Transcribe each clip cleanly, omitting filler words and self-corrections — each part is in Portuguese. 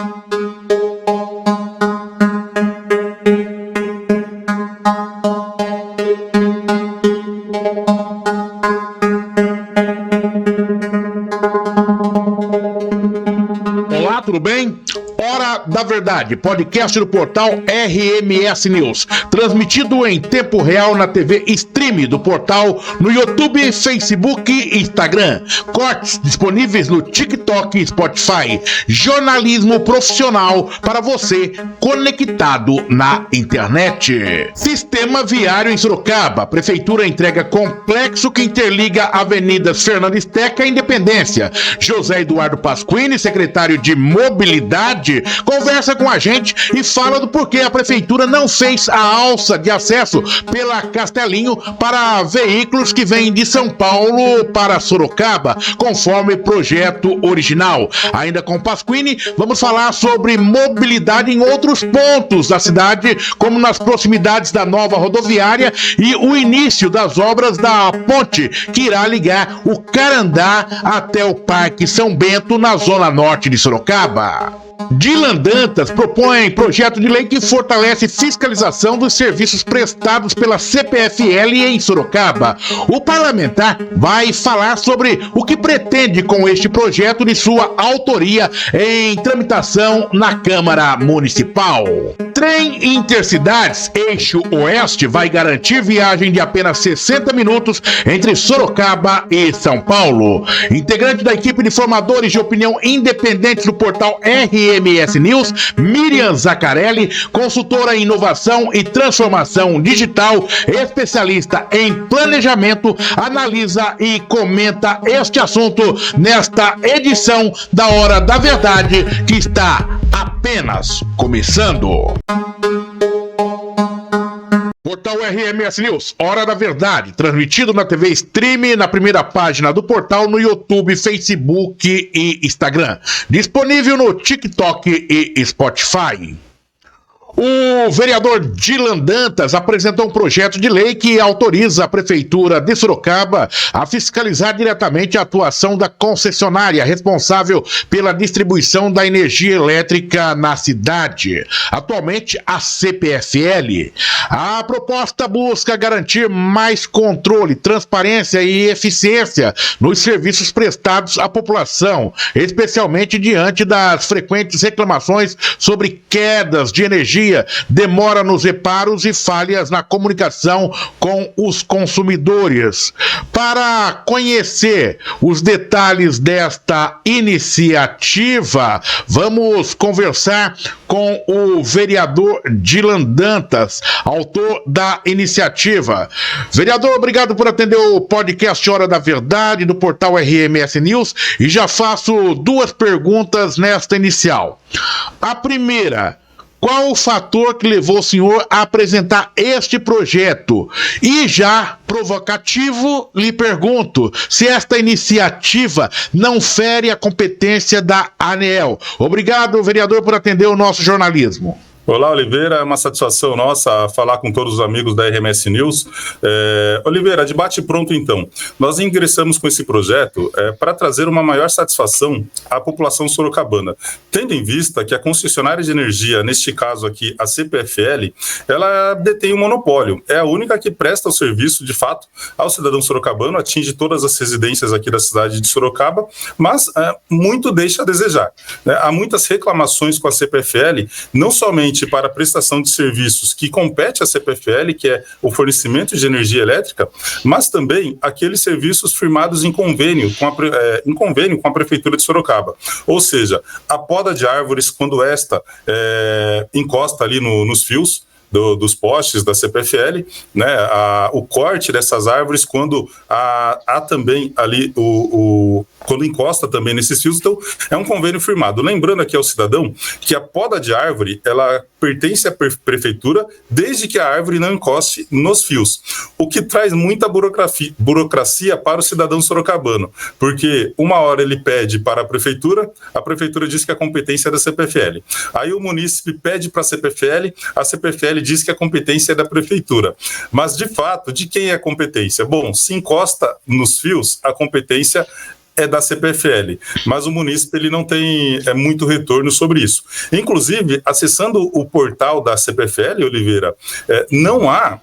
Olá, tudo bem? Hora da Verdade, podcast do portal RMS News, transmitido em tempo real na TV Stream do portal, no YouTube, Facebook e Instagram. Cortes disponíveis no TikTok e Spotify. Jornalismo profissional para você conectado na internet. Sistema viário em Sorocaba. Prefeitura entrega complexo que interliga avenidas Fernando Esteca e Independência. José Eduardo Pasquini, secretário de Mobilidade, conversa com a gente e fala do porquê a prefeitura não fez a alça de acesso pela Castelinho para veículos que vêm de São Paulo para Sorocaba, conforme projeto original. Ainda com Pasquini, vamos falar sobre mobilidade em outros pontos da cidade, como nas proximidades da nova rodoviária e o início das obras da ponte que irá ligar o Carandá até o Parque São Bento, na zona norte de Sorocaba. Dylan Dantas propõe projeto de lei que fortalece fiscalização dos serviços prestados pela CPFL em Sorocaba. O parlamentar vai falar sobre o que pretende com este projeto de sua autoria em tramitação na Câmara Municipal. Trem Intercidades Eixo Oeste vai garantir viagem de apenas 60 minutos entre Sorocaba e São Paulo. Integrante da equipe de formadores de opinião independentes do portal RMS News, Miriam Zaccarelli, consultora em inovação e transformação digital, especialista em planejamento, analisa e comenta este assunto nesta edição da Hora da Verdade, que está apenas começando. Portal RMS News, Hora da Verdade, transmitido na TV Stream, na primeira página do portal, no YouTube, Facebook e Instagram. Disponível no TikTok e Spotify. O vereador Dylan Dantas apresentou um projeto de lei que autoriza a Prefeitura de Sorocaba a fiscalizar diretamente a atuação da concessionária responsável pela distribuição da energia elétrica na cidade, atualmente a CPFL. A proposta busca garantir mais controle, transparência e eficiência nos serviços prestados à população, especialmente diante das frequentes reclamações sobre quedas de energia, demora nos reparos e falhas na comunicação com os consumidores. Para conhecer os detalhes desta iniciativa, vamos conversar com o vereador Dylan Dantas, autor da iniciativa. Vereador, obrigado por atender o podcast Hora da Verdade do portal RMS News, e já faço duas perguntas nesta inicial. A primeira: qual o fator que levou o senhor a apresentar este projeto? E já provocativo, lhe pergunto se esta iniciativa não fere a competência da ANEEL. Obrigado, vereador, por atender o nosso jornalismo. Olá, Oliveira, é uma satisfação nossa falar com todos os amigos da RMS News. Oliveira, debate pronto então. Nós ingressamos com esse projeto para trazer uma maior satisfação à população sorocabana, tendo em vista que a concessionária de energia, neste caso aqui a CPFL, ela detém um monopólio, é a única que presta o serviço de fato ao cidadão sorocabano, atinge todas as residências aqui da cidade de Sorocaba, mas muito deixa a desejar, né? Há muitas reclamações com a CPFL, não somente para a prestação de serviços que compete à CPFL, que é o fornecimento de energia elétrica, mas também aqueles serviços firmados em convênio com a Prefeitura de Sorocaba. Ou seja, a poda de árvores, quando esta encosta ali nos fios dos postes da CPFL, né, o corte dessas árvores quando há também ali quando encosta também nesses fios. Então é um convênio firmado. Lembrando aqui ao cidadão que a poda de árvore, ela pertence à prefeitura desde que a árvore não encoste nos fios, o que traz muita burocracia para o cidadão sorocabano, porque uma hora ele pede para a prefeitura diz que a competência é da CPFL, aí o munícipe pede para a CPFL diz que a competência é da prefeitura, mas de fato, de quem é a competência? Bom, se encosta nos fios, a competência é da CPFL, mas o munícipe ele não tem muito retorno sobre isso. Inclusive, acessando o portal da CPFL, Oliveira, não há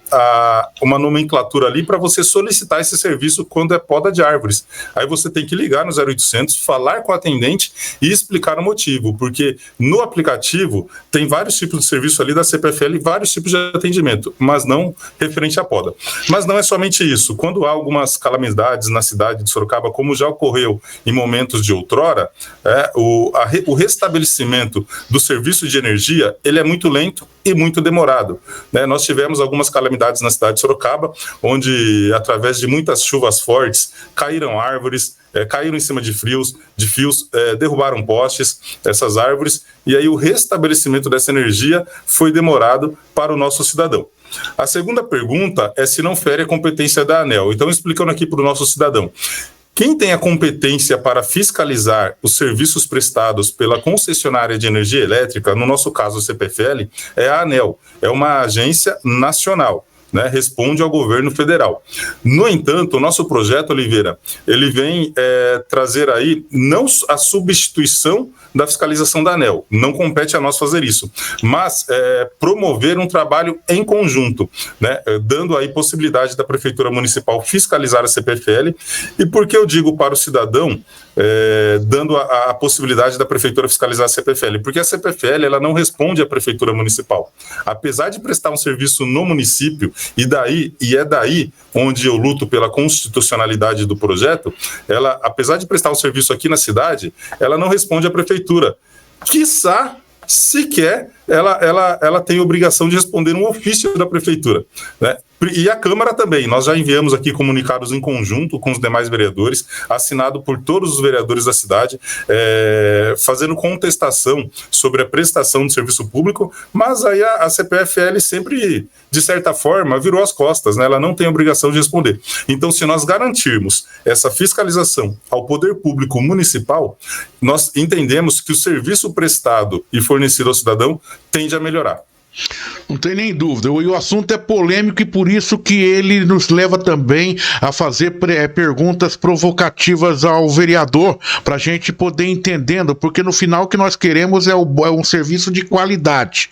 uma nomenclatura ali para você solicitar esse serviço quando é poda de árvores. Aí você tem que ligar no 0800, falar com o atendente e explicar o motivo, porque no aplicativo tem vários tipos de serviço ali da CPFL e vários tipos de atendimento, mas não referente à poda. Mas não é somente isso. Quando há algumas calamidades na cidade de Sorocaba, como já ocorreu em momentos de outrora, o restabelecimento do serviço de energia ele é muito lento e muito demorado, né? Nós tivemos algumas calamidades na cidade de Sorocaba, onde, através de muitas chuvas fortes, caíram árvores, caíram em cima de fios, derrubaram postes, essas árvores, e aí o restabelecimento dessa energia foi demorado para o nosso cidadão. A segunda pergunta é se não fere a competência da ANEEL. Então, explicando aqui para o nosso cidadão, quem tem a competência para fiscalizar os serviços prestados pela concessionária de energia elétrica, no nosso caso a CPFL, é a ANEEL, é uma agência nacional, né, responde ao governo federal. No entanto, o nosso projeto, Oliveira, ele vem trazer aí não a substituição da fiscalização da ANEEL, não compete a nós fazer isso, mas promover um trabalho em conjunto, né, dando aí possibilidade da Prefeitura Municipal fiscalizar a CPFL. E por que eu digo para o cidadão, dando a possibilidade da Prefeitura fiscalizar a CPFL? Porque a CPFL ela não responde à Prefeitura Municipal. Apesar de prestar um serviço no município, e é daí onde eu luto pela constitucionalidade do projeto, ela, apesar de prestar um serviço aqui na cidade, ela não responde à Prefeitura. Quiçá, sequer, ela tem obrigação de responder um ofício da Prefeitura, né? E a Câmara também, nós já enviamos aqui comunicados em conjunto com os demais vereadores, assinado por todos os vereadores da cidade, fazendo contestação sobre a prestação de serviço público, mas aí a CPFL sempre, de certa forma, virou as costas, né? Ela não tem obrigação de responder. Então, se nós garantirmos essa fiscalização ao poder público municipal, nós entendemos que o serviço prestado e fornecido ao cidadão tende a melhorar. Não tem nem dúvida, e o assunto é polêmico e por isso que ele nos leva também a fazer perguntas provocativas ao vereador, para a gente poder entendendo, porque no final o que nós queremos é um serviço de qualidade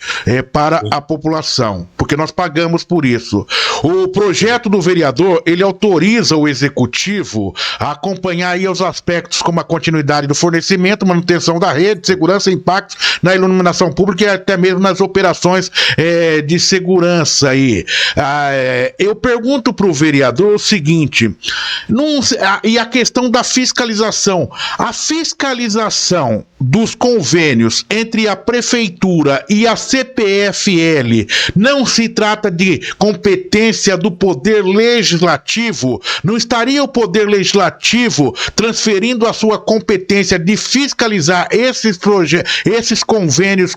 para a população, porque nós pagamos por isso. O projeto do vereador, ele autoriza o executivo a acompanhar aí os aspectos como a continuidade do fornecimento, manutenção da rede, segurança e impactos na iluminação pública e até mesmo nas operações de segurança aí. Eu pergunto para o vereador o seguinte, e a questão da fiscalização. A fiscalização dos convênios entre a Prefeitura e a CPFL não se trata de competência do Poder Legislativo? Não estaria o Poder Legislativo transferindo a sua competência de fiscalizar esses convênios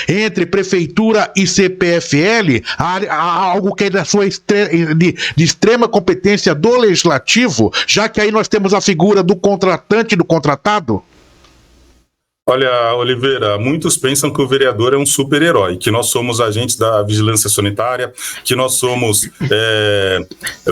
entre Prefeitura e CPFL, algo que é da sua de extrema competência do Legislativo, já que aí nós temos a figura do contratante e do contratado? Olha, Oliveira, muitos pensam que o vereador é um super-herói, que nós somos agentes da vigilância sanitária, que nós somos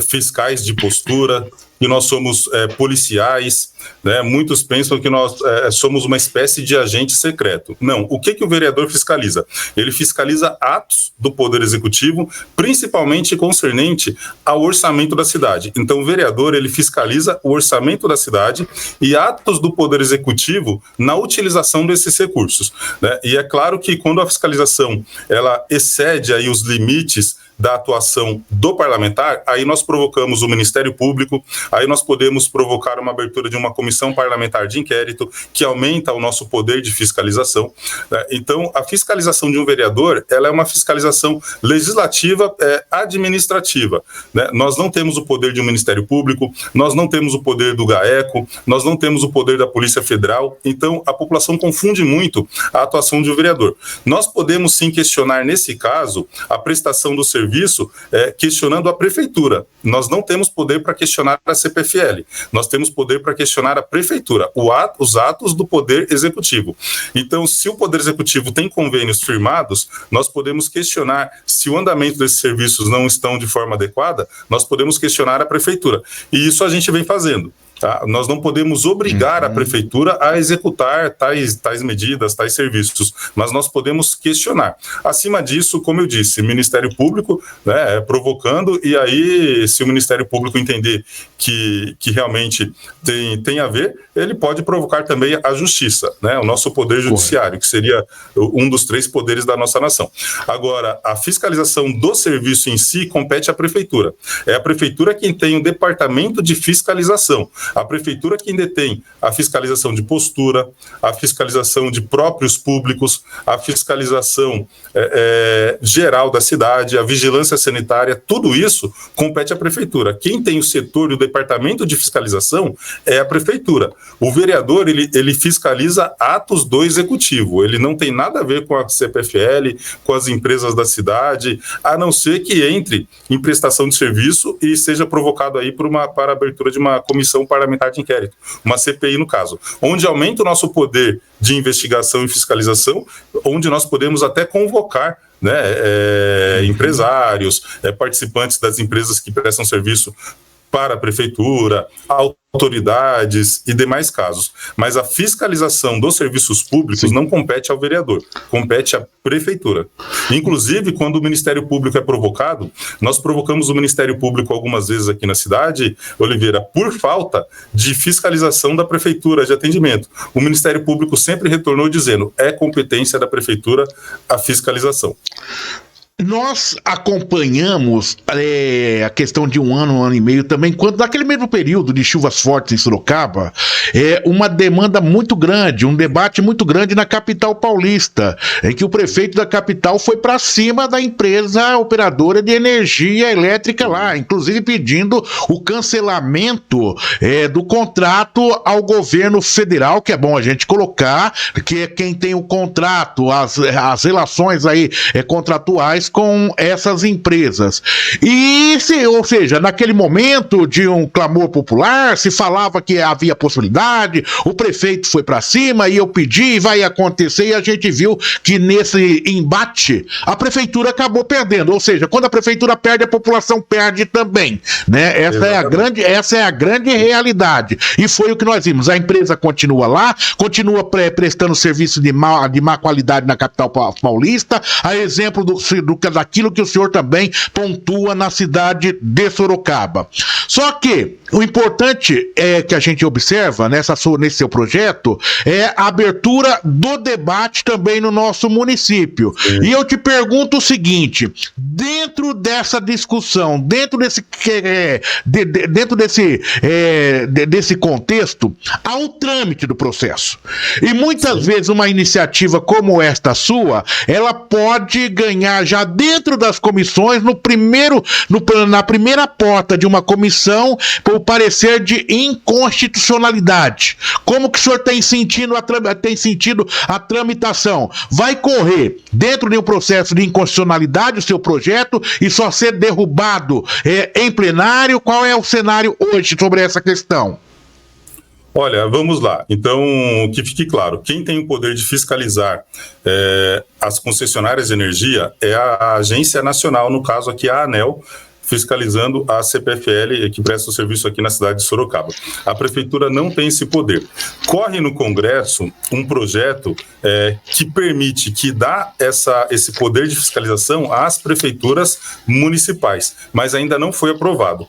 fiscais de postura, que nós somos policiais, né? Muitos pensam que nós somos uma espécie de agente secreto. Não, o que o vereador fiscaliza? Ele fiscaliza atos do Poder Executivo, principalmente concernente ao orçamento da cidade. Então, o vereador, ele fiscaliza o orçamento da cidade e atos do Poder Executivo na utilização desses recursos, né? E é claro que quando a fiscalização ela excede aí os limites da atuação do parlamentar, aí nós provocamos o Ministério Público, aí nós podemos provocar uma abertura de uma comissão parlamentar de inquérito, que aumenta o nosso poder de fiscalização, né? Então, a fiscalização de um vereador, ela é uma fiscalização legislativa, administrativa, né? Nós não temos o poder de um Ministério Público, nós não temos o poder do GAECO, nós não temos o poder da Polícia Federal, então a população confunde muito a atuação de um vereador. Nós podemos sim questionar, nesse caso, a prestação do serviço, questionando a Prefeitura. Nós não temos poder para questionar a CPFL, nós temos poder para questionar a Prefeitura, os atos do Poder Executivo. Então, se o Poder Executivo tem convênios firmados, nós podemos questionar se o andamento desses serviços não estão de forma adequada, nós podemos questionar a Prefeitura. E isso a gente vem fazendo. Tá? Nós não podemos obrigar a prefeitura a executar tais medidas, tais serviços, mas nós podemos questionar. Acima disso, como eu disse, Ministério Público, né, provocando, e aí, se o Ministério Público entender que realmente tem a ver, ele pode provocar também a Justiça, né, o nosso Poder Judiciário, que seria um dos 3 poderes da nossa nação. Agora, a fiscalização do serviço em si compete à Prefeitura. É a Prefeitura quem tem o departamento de fiscalização. A Prefeitura quem detém a fiscalização de postura, a fiscalização de próprios públicos, a fiscalização geral da cidade, a vigilância sanitária, tudo isso compete à Prefeitura. Quem tem o setor e o departamento de fiscalização é a Prefeitura. O vereador, ele fiscaliza atos do Executivo, ele não tem nada a ver com a CPFL, com as empresas da cidade, a não ser que entre em prestação de serviço e seja provocado aí para a abertura de uma comissão parlamentar de inquérito, uma CPI no caso, onde aumenta o nosso poder de investigação e fiscalização, onde nós podemos até convocar, né, empresários, participantes das empresas que prestam serviço para a prefeitura, autoridades e demais casos. Mas a fiscalização dos serviços públicos não compete ao vereador, compete à prefeitura. Inclusive, quando o Ministério Público é provocado, nós provocamos o Ministério Público algumas vezes aqui na cidade, Oliveira, por falta de fiscalização da prefeitura de atendimento. O Ministério Público sempre retornou dizendo, é competência da prefeitura a fiscalização. Nós acompanhamos a questão de um ano e meio também, quando naquele mesmo período de chuvas fortes em Sorocaba, uma demanda muito grande, um debate muito grande na capital paulista, em que o prefeito da capital foi para cima da empresa operadora de energia elétrica lá, inclusive pedindo o cancelamento do contrato ao governo federal, que é bom a gente colocar, que é quem tem o contrato, as relações aí contratuais com essas empresas. Ou seja, naquele momento de um clamor popular, se falava que havia possibilidade, o prefeito foi para cima e eu pedi, vai acontecer, e a gente viu que nesse embate a prefeitura acabou perdendo. Ou seja, quando a prefeitura perde, a população perde também, né? Essa é a grande realidade. E foi o que nós vimos. A empresa continua lá, continua prestando serviço de má qualidade na capital paulista, a exemplo daquilo que o senhor também pontua na cidade de Sorocaba. Só que o importante que a gente observa nesse seu projeto é a abertura do debate também no nosso município. Sim. E eu te pergunto o seguinte, dentro dessa discussão, dentro desse contexto, há um trâmite do processo. E muitas vezes uma iniciativa como esta sua, ela pode ganhar já dentro das comissões, na primeira porta de uma comissão, por parecer de inconstitucionalidade. Como que o senhor tem sentido a tramitação? Vai correr dentro de um processo de inconstitucionalidade o seu projeto e só ser derrubado em plenário? Qual é o cenário hoje sobre essa questão? Olha, vamos lá. Então, que fique claro, quem tem o poder de fiscalizar as concessionárias de energia é a Agência Nacional, no caso aqui a ANEEL, fiscalizando a CPFL, que presta o serviço aqui na cidade de Sorocaba. A prefeitura não tem esse poder. Corre no Congresso um projeto que permite, que dá esse poder de fiscalização às prefeituras municipais, mas ainda não foi aprovado.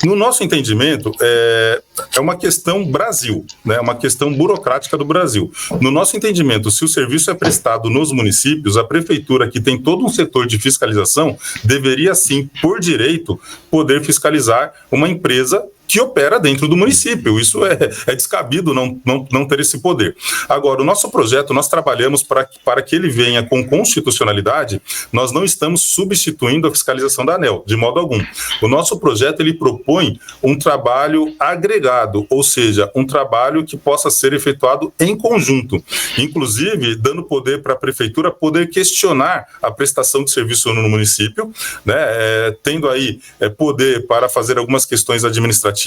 No nosso entendimento, é uma questão Brasil, né? Uma questão burocrática do Brasil. No nosso entendimento, se o serviço é prestado nos municípios, a prefeitura, que tem todo um setor de fiscalização, deveria sim, por direito, poder fiscalizar uma empresa que opera dentro do município. Isso é descabido não ter esse poder. Agora, o nosso projeto, nós trabalhamos para que ele venha com constitucionalidade. Nós não estamos substituindo a fiscalização da ANEEL, de modo algum. O nosso projeto, ele propõe um trabalho agregado, ou seja, um trabalho que possa ser efetuado em conjunto, inclusive dando poder para a prefeitura poder questionar a prestação de serviço no município, né, tendo aí poder para fazer algumas questões administrativas,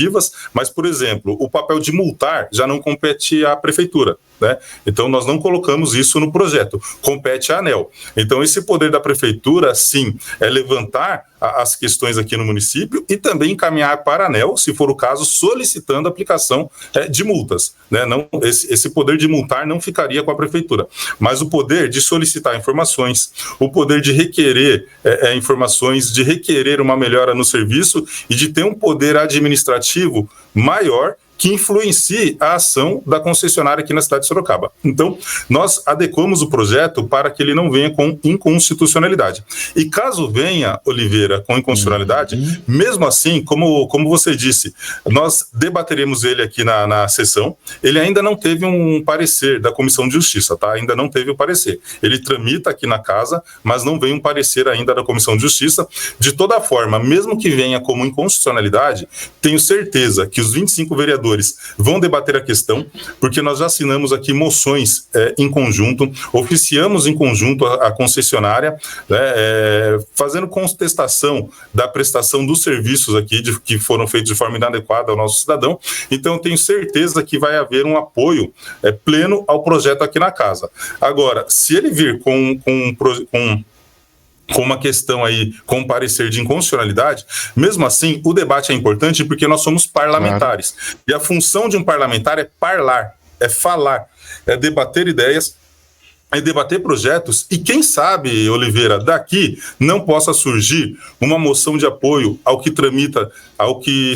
mas, por exemplo, o papel de multar já não compete à prefeitura. né? Então nós não colocamos isso no projeto, compete à ANEEL. Então esse poder da prefeitura, sim, é levantar as questões aqui no município e também encaminhar para a ANEEL, se for o caso, solicitando a aplicação de multas, né? Não, esse poder de multar não ficaria com a prefeitura, mas o poder de solicitar informações, o poder de requerer informações, de requerer uma melhora no serviço e de ter um poder administrativo maior que influencie a ação da concessionária aqui na cidade de Sorocaba. Então, nós adequamos o projeto para que ele não venha com inconstitucionalidade. E caso venha, Oliveira, com inconstitucionalidade, mesmo assim, como você disse, nós debateremos ele aqui na sessão. Ele ainda não teve um parecer da Comissão de Justiça, tá? Ainda não teve o parecer. Ele tramita aqui na casa, mas não vem um parecer ainda da Comissão de Justiça. De toda forma, mesmo que venha como inconstitucionalidade, tenho certeza que os 25 vereadores vão debater a questão, porque nós já assinamos aqui moções em conjunto, oficiamos em conjunto a concessionária, né, fazendo contestação da prestação dos serviços aqui que foram feitos de forma inadequada ao nosso cidadão. Então, eu tenho certeza que vai haver um apoio pleno ao projeto aqui na casa. Agora, se ele vir com uma questão aí, com um parecer de inconstitucionalidade, mesmo assim, o debate é importante porque nós somos parlamentares. Claro. E a função de um parlamentar é parlar, é falar, é debater ideias, é debater projetos e quem sabe, Oliveira, daqui não possa surgir uma moção de apoio ao que tramita, ao que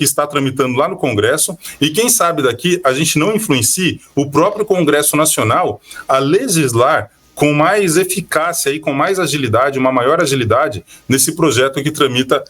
está tramitando lá no Congresso e quem sabe daqui a gente não influencie o próprio Congresso Nacional a legislar com mais eficácia e com mais agilidade, uma maior agilidade nesse projeto que tramita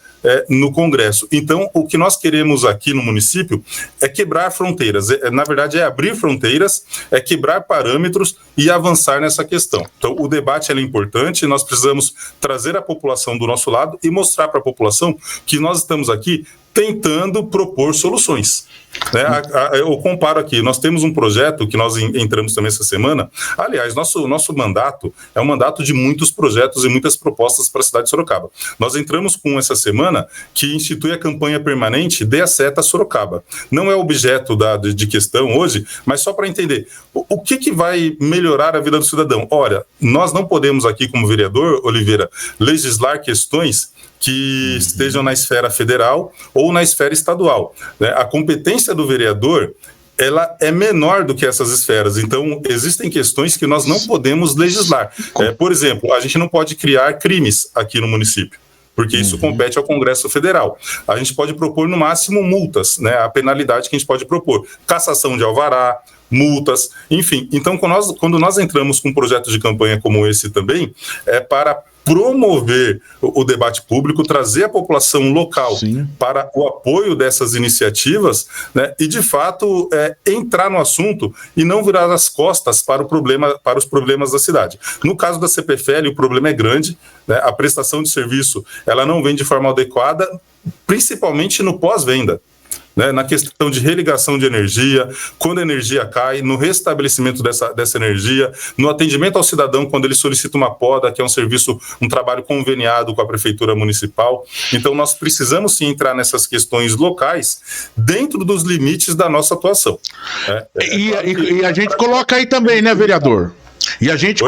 no Congresso. Então, o que nós queremos aqui no município é quebrar fronteiras, na verdade é abrir fronteiras, é quebrar parâmetros e avançar nessa questão. Então, o debate é importante, nós precisamos trazer a população do nosso lado e mostrar para a população que nós estamos aqui tentando propor soluções. Né? Eu comparo aqui, nós temos um projeto que nós entramos também essa semana, aliás, nosso mandato é um mandato de muitos projetos e muitas propostas para a cidade de Sorocaba. Nós entramos com essa semana que institui a campanha permanente Dê a Seta Sorocaba. Não é objeto de questão hoje, mas só para entender, o que vai melhorar a vida do cidadão? Olha, nós não podemos aqui como vereador, Oliveira, legislar questões que estejam na esfera federal ou na esfera estadual. Né? A competência do vereador, ela é menor do que essas esferas. Então, existem questões que nós não podemos legislar. Por exemplo, a gente não pode criar crimes aqui no município, porque isso compete ao Congresso Federal. A gente pode propor, no máximo, multas, né? A penalidade que a gente pode propor. Cassação de alvará, multas, enfim. Então, quando nós entramos com um projeto de campanha como esse também, é para promover o debate público, trazer a população local Sim. para o apoio dessas iniciativas, né, e, de fato, entrar no assunto e não virar as costas para os problemas da cidade. No caso da CPFL, o problema é grande, né, a prestação de serviço ela não vem de forma adequada, principalmente no pós-venda. Né, na questão de religação de energia, quando a energia cai, no restabelecimento dessa energia, no atendimento ao cidadão quando ele solicita uma poda, que é um trabalho conveniado com a Prefeitura Municipal. Então, nós precisamos sim entrar nessas questões locais dentro dos limites da nossa atuação. E a gente coloca aí também, né, vereador? E a gente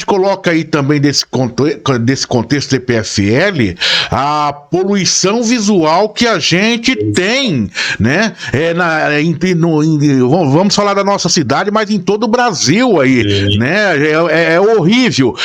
coloca aí também desse contexto CPFL a poluição visual que a gente tem, né? Vamos falar da nossa cidade, mas em todo o Brasil aí, né? É horrível.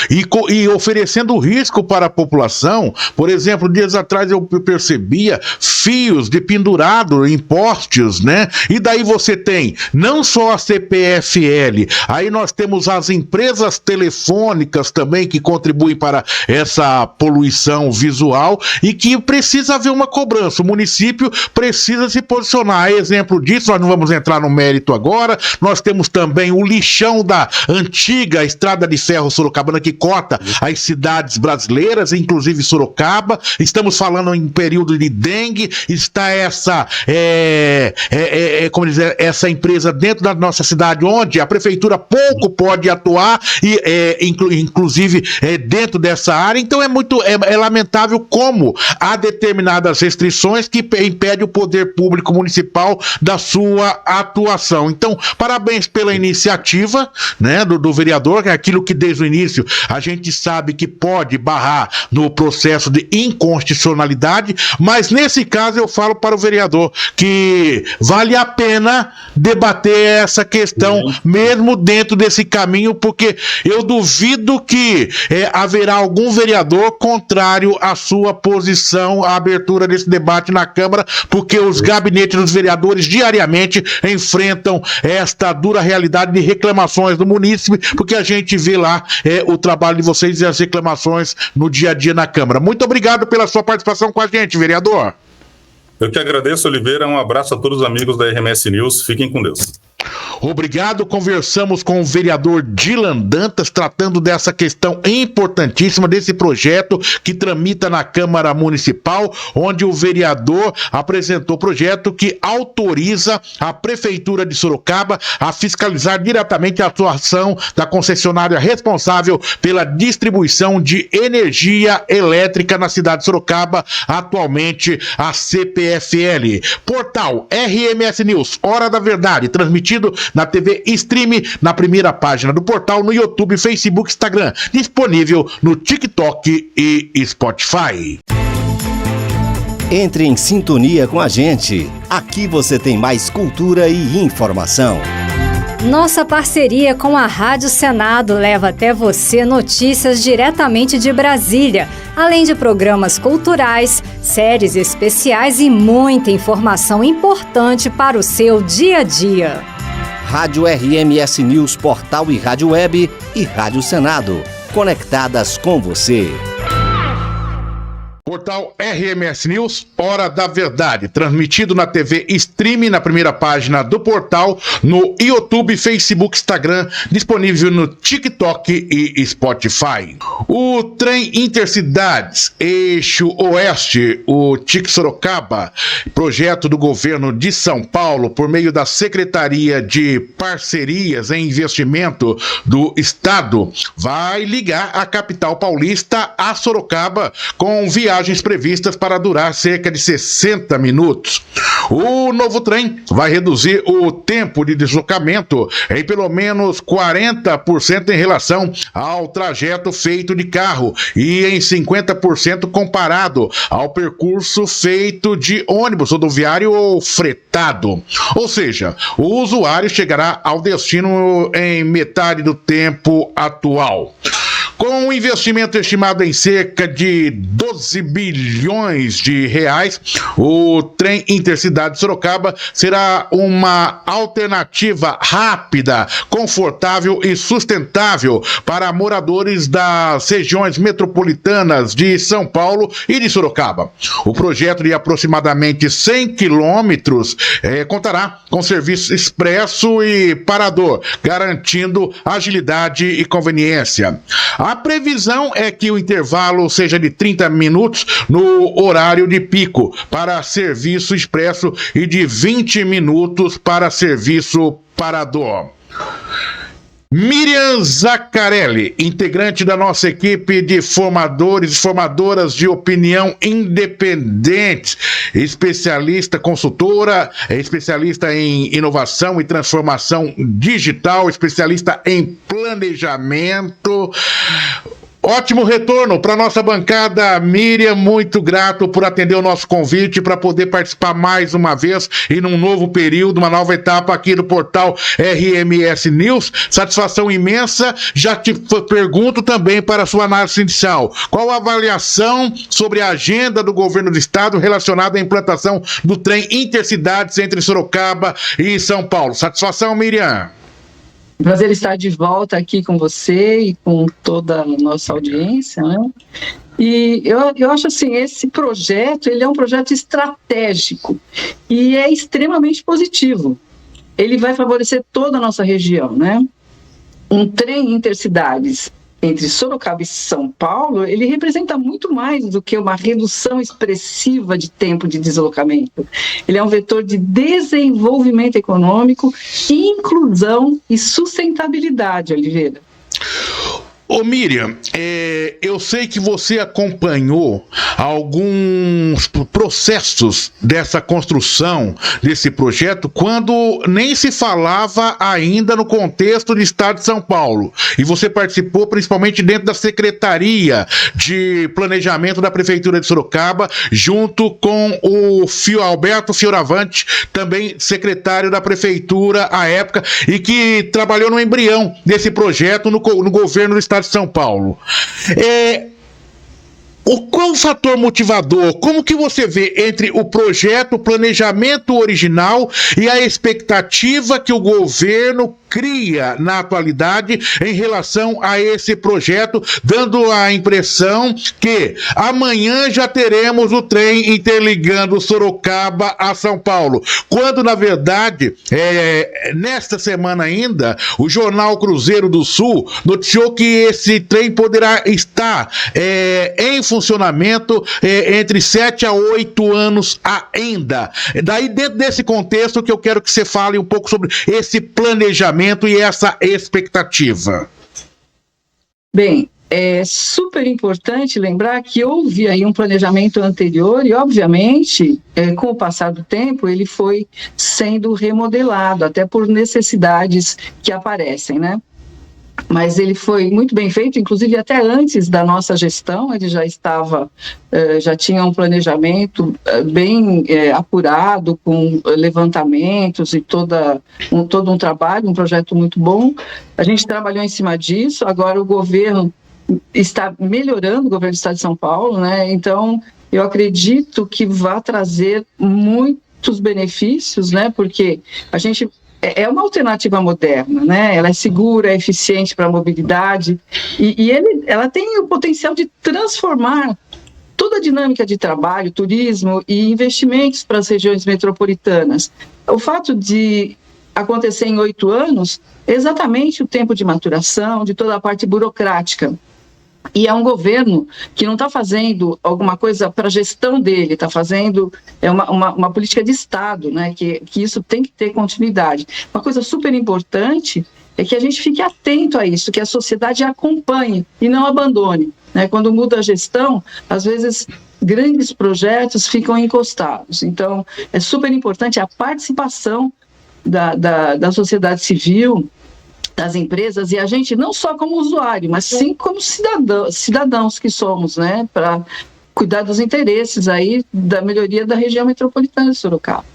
E oferecendo risco para a população. Por exemplo, dias atrás eu percebia fios de pendurado em postes, né? E daí você tem não só a CPFL, aí nós temos as empresas telefônicas também que contribuem para essa poluição visual e que precisa haver uma cobrança. O município precisa se posicionar. Exemplo disso, nós não vamos entrar no mérito agora, nós temos também o lixão da antiga Estrada de Ferro Sorocabana que corta as cidades brasileiras, inclusive Sorocaba. Estamos falando em período de dengue, está essa essa empresa dentro da nossa cidade onde a prefeitura pouco pode pode atuar, e, inclusive dentro dessa área. Então é lamentável como há determinadas restrições que impedem o poder público municipal da sua atuação. Então, parabéns pela iniciativa, né, do vereador, que é aquilo que desde o início a gente sabe que pode barrar no processo de inconstitucionalidade, mas nesse caso eu falo para o vereador que vale a pena debater essa questão, mesmo dentro desse caminho, porque eu duvido que haverá algum vereador contrário à sua posição, à abertura desse debate na Câmara, porque os gabinetes dos vereadores diariamente enfrentam esta dura realidade de reclamações do munícipe, porque a gente vê lá o trabalho de vocês e as reclamações no dia a dia na Câmara. Muito obrigado pela sua participação com a gente, vereador. Eu que agradeço, Oliveira. Um abraço a todos os amigos da RMS News. Fiquem com Deus. Obrigado. Conversamos com o vereador Dilan Dantas, tratando dessa questão importantíssima, desse projeto que tramita na Câmara Municipal, onde o vereador apresentou o projeto que autoriza a Prefeitura de Sorocaba a fiscalizar diretamente a atuação da concessionária responsável pela distribuição de energia elétrica na cidade de Sorocaba, atualmente a CPFL. Portal RMS News, Hora da Verdade, transmitido na TV Stream, na primeira página do portal, no YouTube, Facebook, Instagram, disponível no TikTok e Spotify. Entre em sintonia com a gente. Aqui você tem mais cultura e informação. Nossa parceria com a Rádio Senado leva até você notícias diretamente de Brasília, além de programas culturais, séries especiais e muita informação importante para o seu dia a dia. Rádio RMS News, Portal e Rádio Web e Rádio Senado, conectadas com você. Portal RMS News, Hora da Verdade, transmitido na TV Stream, na primeira página do portal, no YouTube, Facebook, Instagram, disponível no TikTok e Spotify. O trem Intercidades, Eixo Oeste, o TIC Sorocaba, projeto do governo de São Paulo, por meio da Secretaria de Parcerias em Investimento do Estado, vai ligar a capital paulista a Sorocaba com viagens previstas para durar cerca de 60 minutos. O novo trem vai reduzir o tempo de deslocamento em pelo menos 40% em relação ao trajeto feito de carro e em 50% comparado ao percurso feito de ônibus rodoviário ou fretado. Ou seja, o usuário chegará ao destino em metade do tempo atual. Com um investimento estimado em cerca de 12 bilhões de reais, o trem Intercidade Sorocaba será uma alternativa rápida, confortável e sustentável para moradores das regiões metropolitanas de São Paulo e de Sorocaba. O projeto de aproximadamente 100 quilômetros contará com serviço expresso e parador, garantindo agilidade e conveniência. A previsão é que o intervalo seja de 30 minutos no horário de pico para serviço expresso e de 20 minutos para serviço parador. Miriam Zaccarelli, integrante da nossa equipe de formadores e formadoras de opinião independente, especialista, consultora, especialista em inovação e transformação digital, especialista em planejamento. Ótimo retorno para nossa bancada, Miriam, muito grato por atender o nosso convite para poder participar mais uma vez e num novo período, uma nova etapa aqui do portal RMS News. Satisfação imensa. Já te pergunto também para a sua análise inicial. Qual a avaliação sobre a agenda do governo do estado relacionada à implantação do trem Intercidades entre Sorocaba e São Paulo? Satisfação, Miriam. Prazer estar de volta aqui com você e com toda a nossa audiência, né? E eu acho assim, esse projeto, ele é um projeto estratégico e é extremamente positivo. Ele vai favorecer toda a nossa região, né? Um trem Intercidades entre Sorocaba e São Paulo, ele representa muito mais do que uma redução expressiva de tempo de deslocamento. Ele é um vetor de desenvolvimento econômico, inclusão e sustentabilidade, Oliveira. Ô Miriam, eu sei que você acompanhou alguns processos dessa construção, desse projeto, quando nem se falava ainda no contexto do Estado de São Paulo. E você participou principalmente dentro da Secretaria de Planejamento da Prefeitura de Sorocaba, junto com o Alberto Fioravante, também secretário da Prefeitura à época, e que trabalhou no embrião desse projeto no governo do Estado de São Paulo. Qual o fator motivador? Como que você vê entre o projeto, o planejamento original e a expectativa que o governo cria na atualidade em relação a esse projeto, dando a impressão que amanhã já teremos o trem interligando Sorocaba a São Paulo, quando na verdade, nesta semana ainda, o jornal Cruzeiro do Sul noticiou que esse trem poderá estar em funcionamento entre 7 a 8 anos ainda. Daí, dentro desse contexto, que eu quero que você fale um pouco sobre esse planejamento e essa expectativa. Bem, é super importante lembrar que houve aí um planejamento anterior e, obviamente, com o passar do tempo, ele foi sendo remodelado, até por necessidades que aparecem, né? Mas ele foi muito bem feito, inclusive até antes da nossa gestão, ele já tinha um planejamento bem apurado, com levantamentos e todo um trabalho, um projeto muito bom. A gente trabalhou em cima disso, agora o governo está melhorando, o governo do Estado de São Paulo, né? Então, eu acredito que vai trazer muitos benefícios, né? Porque a gente é uma alternativa moderna, né? Ela é segura, é eficiente para a mobilidade e ela tem o potencial de transformar toda a dinâmica de trabalho, turismo e investimentos para as regiões metropolitanas. O fato de acontecer em 8 anos é exatamente o tempo de maturação de toda a parte burocrática. E é um governo que não está fazendo alguma coisa para a gestão dele, está fazendo uma política de Estado, né? Que isso tem que ter continuidade. Uma coisa super importante é que a gente fique atento a isso, que a sociedade acompanhe e não abandone, né? Quando muda a gestão, às vezes grandes projetos ficam encostados. Então, é super importante a participação da sociedade civil, das empresas, e a gente não só como usuário, mas sim como cidadãos que somos, né, para cuidar dos interesses aí da melhoria da região metropolitana de Sorocaba.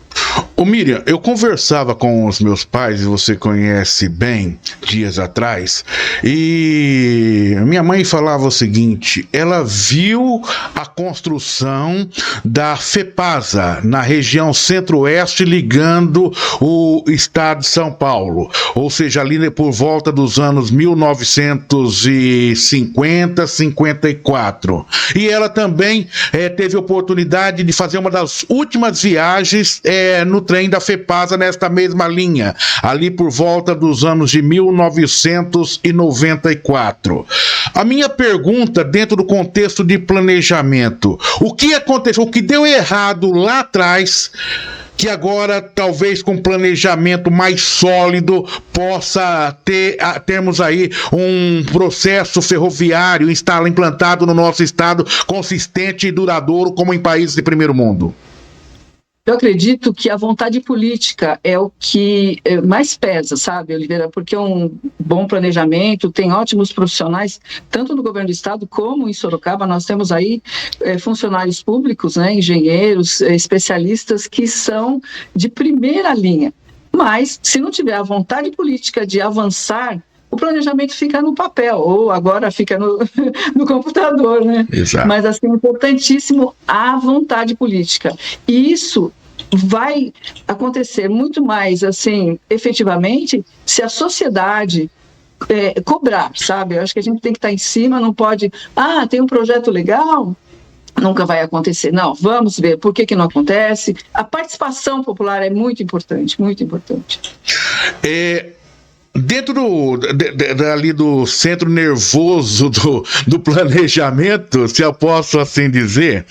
Ô Miriam, eu conversava com os meus pais, e você conhece bem, dias atrás, e minha mãe falava o seguinte: ela viu a construção da FEPASA na região centro-oeste ligando o estado de São Paulo, ou seja, ali por volta dos anos 1950, 54. E ela também teve oportunidade de fazer uma das últimas viagens no trem da FEPASA nesta mesma linha, ali por volta dos anos de 1994. A minha pergunta, dentro do contexto de planejamento: o que aconteceu, o que deu errado lá atrás, que agora, talvez com planejamento mais sólido, possa termos aí um processo ferroviário implantado no nosso estado, consistente e duradouro, como em países de primeiro mundo? Eu acredito que a vontade política é o que mais pesa, sabe, Oliveira? Porque um bom planejamento, tem ótimos profissionais, tanto no governo do estado como em Sorocaba. Nós temos aí funcionários públicos, né, engenheiros, especialistas que são de primeira linha. Mas, se não tiver a vontade política de avançar, o planejamento fica no papel, ou agora fica no computador, né? Exato. Mas, assim, é importantíssimo a vontade política. E isso vai acontecer muito mais, assim, efetivamente, se a sociedade cobrar, sabe? Eu acho que a gente tem que estar em cima, não pode... tem um projeto legal... Nunca vai acontecer. Não, vamos ver por que não acontece. A participação popular é muito importante, muito importante. Dentro ali do centro nervoso do planejamento, se eu posso assim dizer,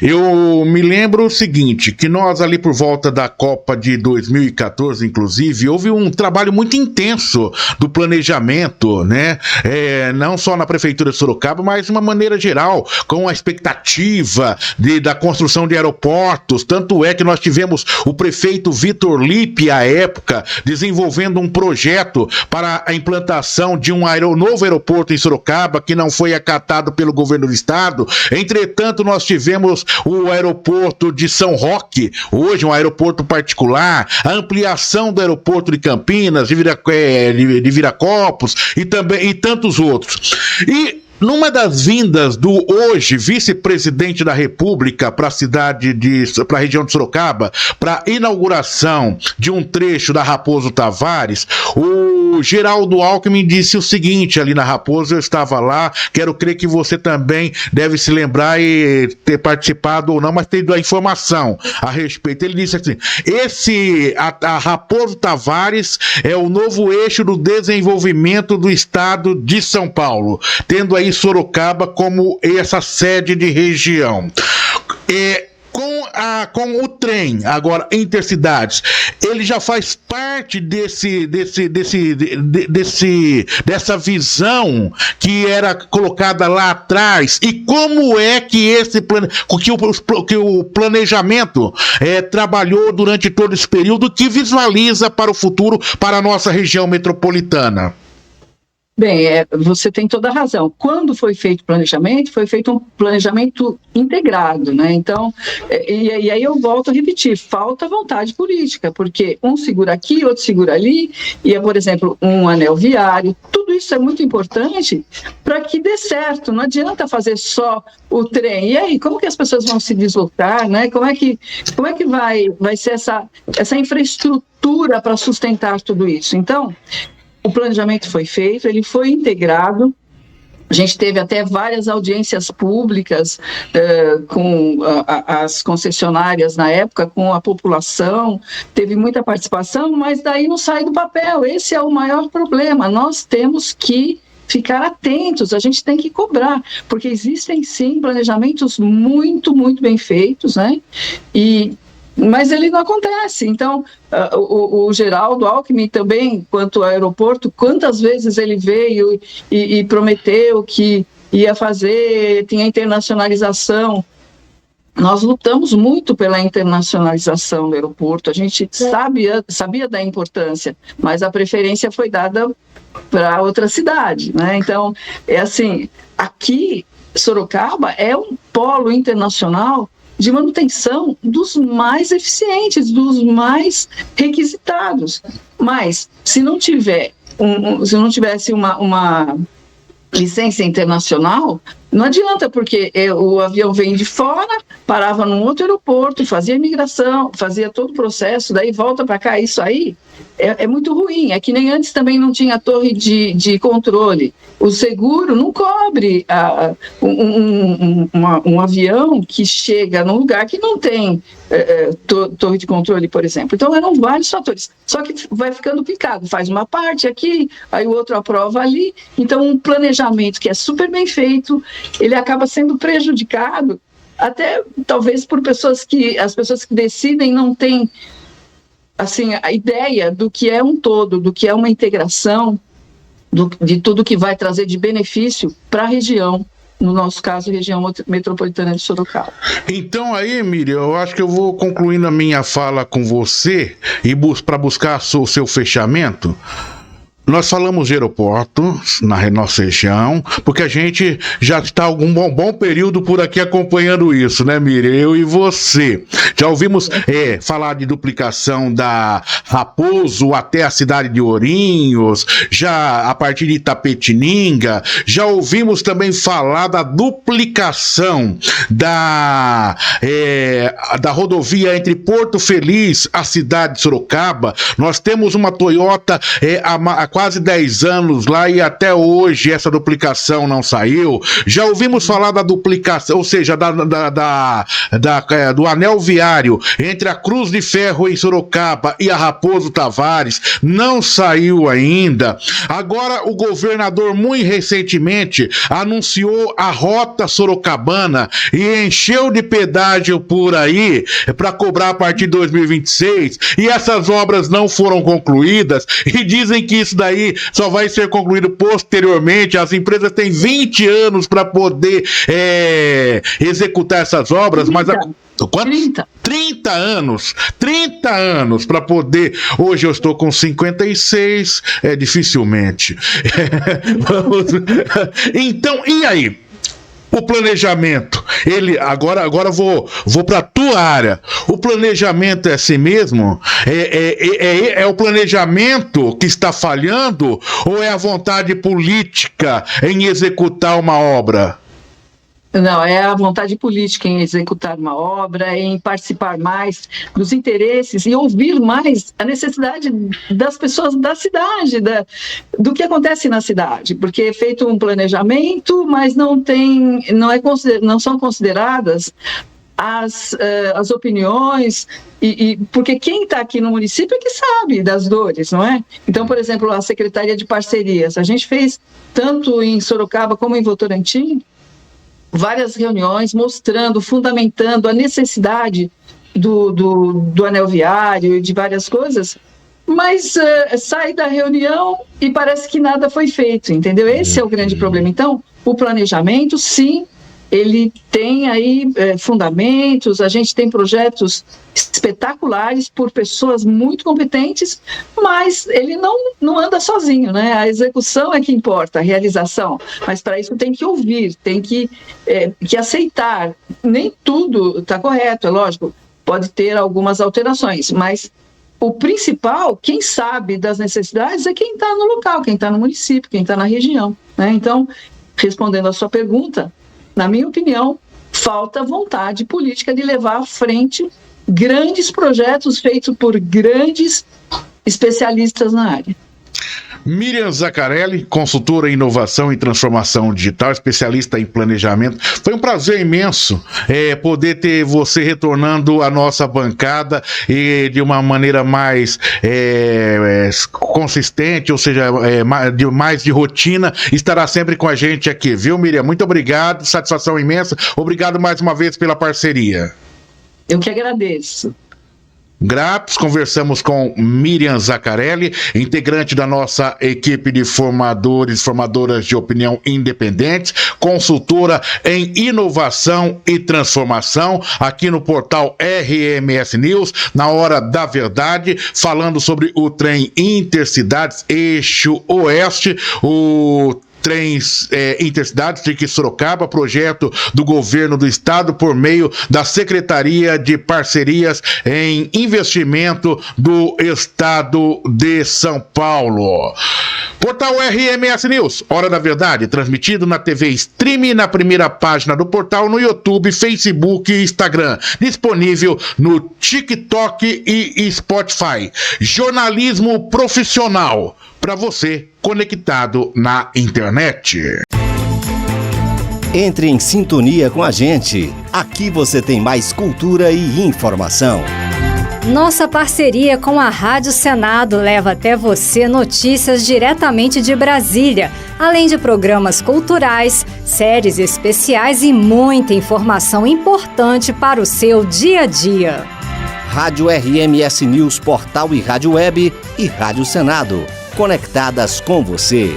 eu me lembro o seguinte, que nós ali por volta da Copa de 2014, inclusive, houve um trabalho muito intenso do planejamento, né? Não só na Prefeitura de Sorocaba, mas de uma maneira geral, com a expectativa da construção de aeroportos. Tanto é que nós tivemos o prefeito Vitor Lippe, à época, desenvolvendo um projeto para a implantação de um novo aeroporto em Sorocaba, que não foi acatado pelo governo do estado. Entretanto, nós tivemos o aeroporto de São Roque, hoje um aeroporto particular, a ampliação do aeroporto de Campinas, de Viracopos e tantos outros. E numa das vindas do hoje vice-presidente da República para a região de Sorocaba, para inauguração de um trecho da Raposo Tavares, o Geraldo Alckmin disse o seguinte ali na Raposo, eu estava lá, quero crer que você também deve se lembrar e ter participado ou não, mas ter a informação a respeito. Ele disse assim, a Raposo Tavares é o novo eixo do desenvolvimento do estado de São Paulo, tendo aí Sorocaba como essa sede de região. Com o trem, agora, intercidades, ele já faz parte dessa visão que era colocada lá atrás. E como é que o planejamento trabalhou durante todo esse período, que visualiza para o futuro, para a nossa região metropolitana? Bem, você tem toda a razão. Quando foi feito o planejamento, foi feito um planejamento integrado, né? Então, e aí eu volto a repetir, falta vontade política, porque um segura aqui, outro segura ali, e por exemplo, um anel viário, tudo isso é muito importante para que dê certo. Não adianta fazer só o trem. E aí, como que as pessoas vão se deslocar, né? Como é que vai ser essa infraestrutura para sustentar tudo isso? Então, o planejamento foi feito, ele foi integrado. A gente teve até várias audiências públicas com as concessionárias na época, com a população, teve muita participação, mas daí não sai do papel. Esse é o maior problema. Nós temos que ficar atentos, a gente tem que cobrar, porque existem sim planejamentos muito, muito bem feitos, né? Mas ele não acontece. Então, o Geraldo Alckmin também, quanto ao aeroporto, quantas vezes ele veio e prometeu que ia fazer, tinha internacionalização. Nós lutamos muito pela internacionalização do aeroporto, a gente sabia da importância, mas a preferência foi dada para outra cidade, né? Então, assim, aqui, Sorocaba é um polo internacional de manutenção dos mais eficientes, dos mais requisitados. Mas, se não tivesse uma licença internacional, não adianta, porque o avião vem de fora, parava num outro aeroporto, fazia imigração, fazia todo o processo, daí volta para cá. Isso aí é muito ruim. É que nem antes também não tinha torre de controle. O seguro não cobre um avião que chega num lugar que não tem torre de controle, por exemplo. Então eram vários fatores. Só que vai ficando picado. Faz uma parte aqui, aí o outro aprova ali. Então um planejamento que é super bem feito, ele acaba sendo prejudicado, até talvez por as pessoas que decidem não têm assim, a ideia do que é um todo, do que é uma integração, de tudo que vai trazer de benefício para a região, no nosso caso, região metropolitana de Sorocaba. Então aí, Miriam, eu acho que eu vou concluindo a minha fala com você e para buscar o seu fechamento. Nós falamos de aeroportos na nossa região, porque a gente já está algum bom período por aqui acompanhando isso, né, Miriam? Eu e você. Já ouvimos falar de duplicação da Raposo até a cidade de Ourinhos, já a partir de Itapetininga, já ouvimos também falar da duplicação da rodovia entre Porto Feliz, a cidade de Sorocaba. Nós temos uma Toyota, a quase 10 anos lá e até hoje essa duplicação não saiu. Já ouvimos falar da duplicação, ou seja, do anel viário entre a Cruz de Ferro em Sorocaba e a Raposo Tavares, não saiu ainda. Agora o governador muito recentemente anunciou a rota sorocabana e encheu de pedágio por aí para cobrar a partir de 2026, e essas obras não foram concluídas e dizem que isso daí só vai ser concluído posteriormente. As empresas têm 20 anos para poder executar essas obras, 30. Mas quanto? 30 anos para poder. Hoje eu estou com 56, dificilmente. Então, e aí? O planejamento, agora vou para a tua área. O planejamento é assim mesmo? É o planejamento que está falhando ou é a vontade política em executar uma obra? Não, é a vontade política em executar uma obra, em participar mais dos interesses e ouvir mais a necessidade das pessoas da cidade, do que acontece na cidade, porque é feito um planejamento, mas não são consideradas as opiniões, porque quem está aqui no município é que sabe das dores, não é? Então, por exemplo, a Secretaria de Parcerias, a gente fez tanto em Sorocaba como em Votorantim, várias reuniões mostrando, fundamentando a necessidade do anel viário e de várias coisas, mas sai da reunião e parece que nada foi feito, entendeu? Esse é o grande problema. Então, o planejamento, sim, ele tem aí fundamentos, a gente tem projetos espetaculares por pessoas muito competentes, mas ele não anda sozinho, né? A execução é que importa, a realização, mas para isso tem que ouvir, tem que aceitar. Nem tudo está correto, é lógico, pode ter algumas alterações, mas o principal, quem sabe das necessidades é quem está no local, quem está no município, quem está na região, né? Então, respondendo à sua pergunta, na minha opinião, falta vontade política de levar à frente grandes projetos feitos por grandes especialistas na área. Miriam Zaccarelli, consultora em inovação e transformação digital, especialista em planejamento. Foi um prazer imenso poder ter você retornando à nossa bancada e de uma maneira mais consistente, ou seja, mais de rotina, estará sempre com a gente aqui, viu, Miriam? Muito obrigado, satisfação imensa. Obrigado mais uma vez pela parceria. Eu que agradeço. Gratos, conversamos com Miriam Zaccarelli, integrante da nossa equipe de formadoras de opinião independentes, consultora em inovação e transformação, aqui no portal RMS News, na Hora da Verdade, falando sobre o trem Intercidades Eixo Oeste, o trens intercidades de Sorocaba, projeto do governo do estado por meio da Secretaria de Parcerias em Investimento do Estado de São Paulo. Portal RMS News, Hora da Verdade, transmitido na TV Stream, na primeira página do portal, no YouTube, Facebook e Instagram, disponível no TikTok e Spotify. Jornalismo profissional para você conectado na internet. Entre em sintonia com a gente. Aqui você tem mais cultura e informação. Nossa parceria com a Rádio Senado leva até você notícias diretamente de Brasília, além de programas culturais, séries especiais e muita informação importante para o seu dia a dia. Rádio RMS News, Portal e Rádio Web e Rádio Senado. Conectadas com você.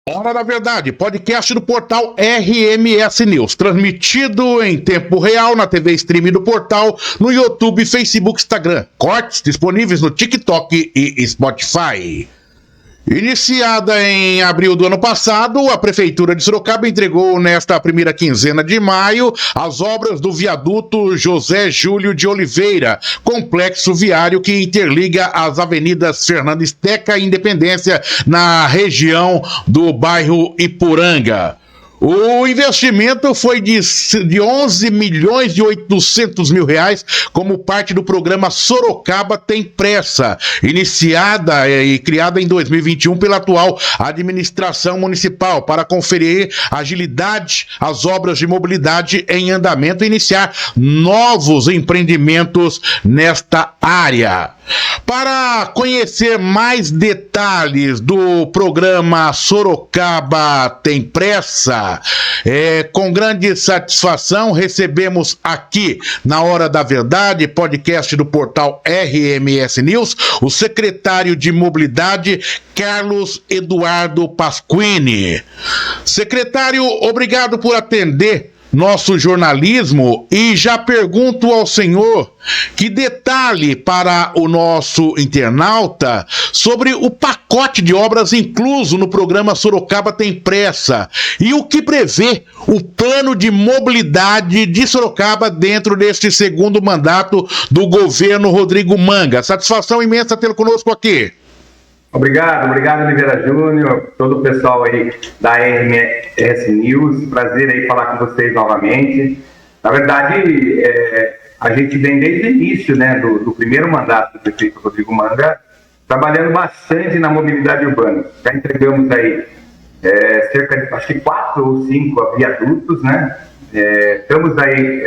Hora da Verdade, podcast do portal RMS News, transmitido em tempo real na TV Stream do portal, no YouTube, Facebook, Instagram. Cortes disponíveis no TikTok e Spotify. Iniciada em abril do ano passado, a Prefeitura de Sorocaba entregou nesta primeira quinzena de maio as obras do viaduto José Júlio de Oliveira, complexo viário que interliga as avenidas Fernando Esteca e Independência na região do bairro Ipuranga. O investimento foi de 11 milhões e 800 mil reais como parte do programa Sorocaba Tem Pressa, iniciada e criada em 2021 pela atual administração municipal para conferir agilidade às obras de mobilidade em andamento e iniciar novos empreendimentos nesta área. Para conhecer mais detalhes do programa Sorocaba Tem Pressa, com grande satisfação recebemos aqui, na Hora da Verdade, podcast do portal RMS News, o secretário de Mobilidade, Carlos Eduardo Pasquini. Secretário, obrigado por atender nosso jornalismo e já pergunto ao senhor que detalhe para o nosso internauta sobre o pacote de obras incluso no programa Sorocaba Tem Pressa e o que prevê o plano de mobilidade de Sorocaba dentro deste segundo mandato do governo Rodrigo Manga. Satisfação imensa tê-lo conosco aqui. Obrigado, Oliveira Júnior, todo o pessoal aí da RMS News, prazer aí falar com vocês novamente. Na verdade, a gente vem desde o início, né, do primeiro mandato do prefeito Rodrigo Manga, trabalhando bastante na mobilidade urbana. Já entregamos aí cerca de, acho que 4 ou 5 viadutos, né, estamos aí,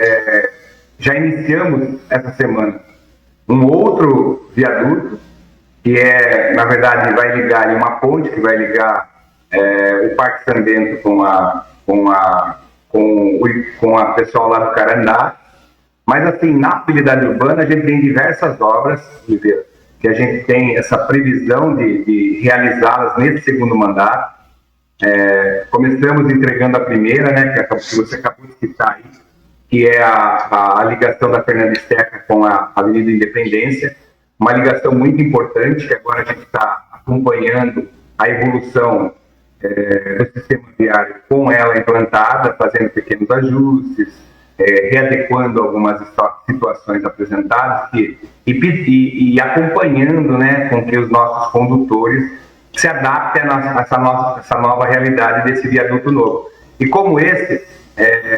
já iniciamos essa semana um outro viaduto, que na verdade, vai ligar ali uma ponte que vai ligar o Parque São Bento com a pessoal lá do Carandá. Mas, assim, na mobilidade urbana, a gente tem diversas obras, Oliveira, que a gente tem essa previsão de realizá-las nesse segundo mandato. Começamos entregando a primeira, né, que você acabou de citar aí, que é a ligação da Fernanda Esteca com a Avenida Independência. Uma ligação muito importante, que agora a gente está acompanhando a evolução do sistema viário com ela implantada, fazendo pequenos ajustes, readequando algumas situações apresentadas e acompanhando, né, com que os nossos condutores se adaptem a essa nova realidade desse viaduto novo. E como esse,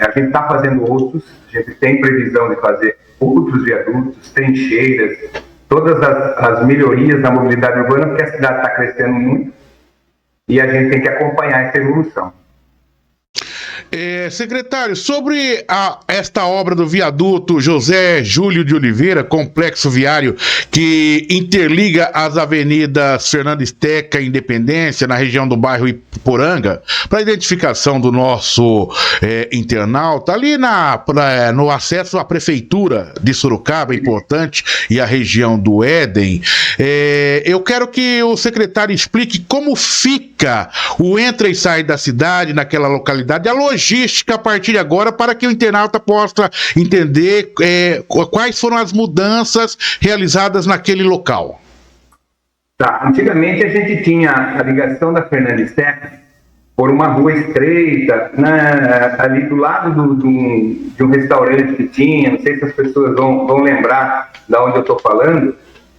a gente está fazendo outros, a gente tem previsão de fazer outros viadutos, trincheiras, todas as melhorias da mobilidade urbana, porque a cidade está crescendo muito e a gente tem que acompanhar essa evolução. Secretário, sobre esta obra do viaduto José Júlio de Oliveira, complexo viário que interliga as avenidas Fernanda Esteca e Independência, na região do bairro Iporanga, para identificação do nosso internauta, ali no acesso à prefeitura de Sorocaba, importante, e a região do Éden, eu quero que o secretário explique como fica o entra e sai da cidade naquela localidade, a logística a partir de agora, para que o internauta possa entender quais foram as mudanças realizadas naquele local. Tá, antigamente a gente tinha a ligação da Fernanda Esteca por uma rua estreita, ali do lado de um restaurante que tinha, não sei se as pessoas vão lembrar de onde eu estou falando,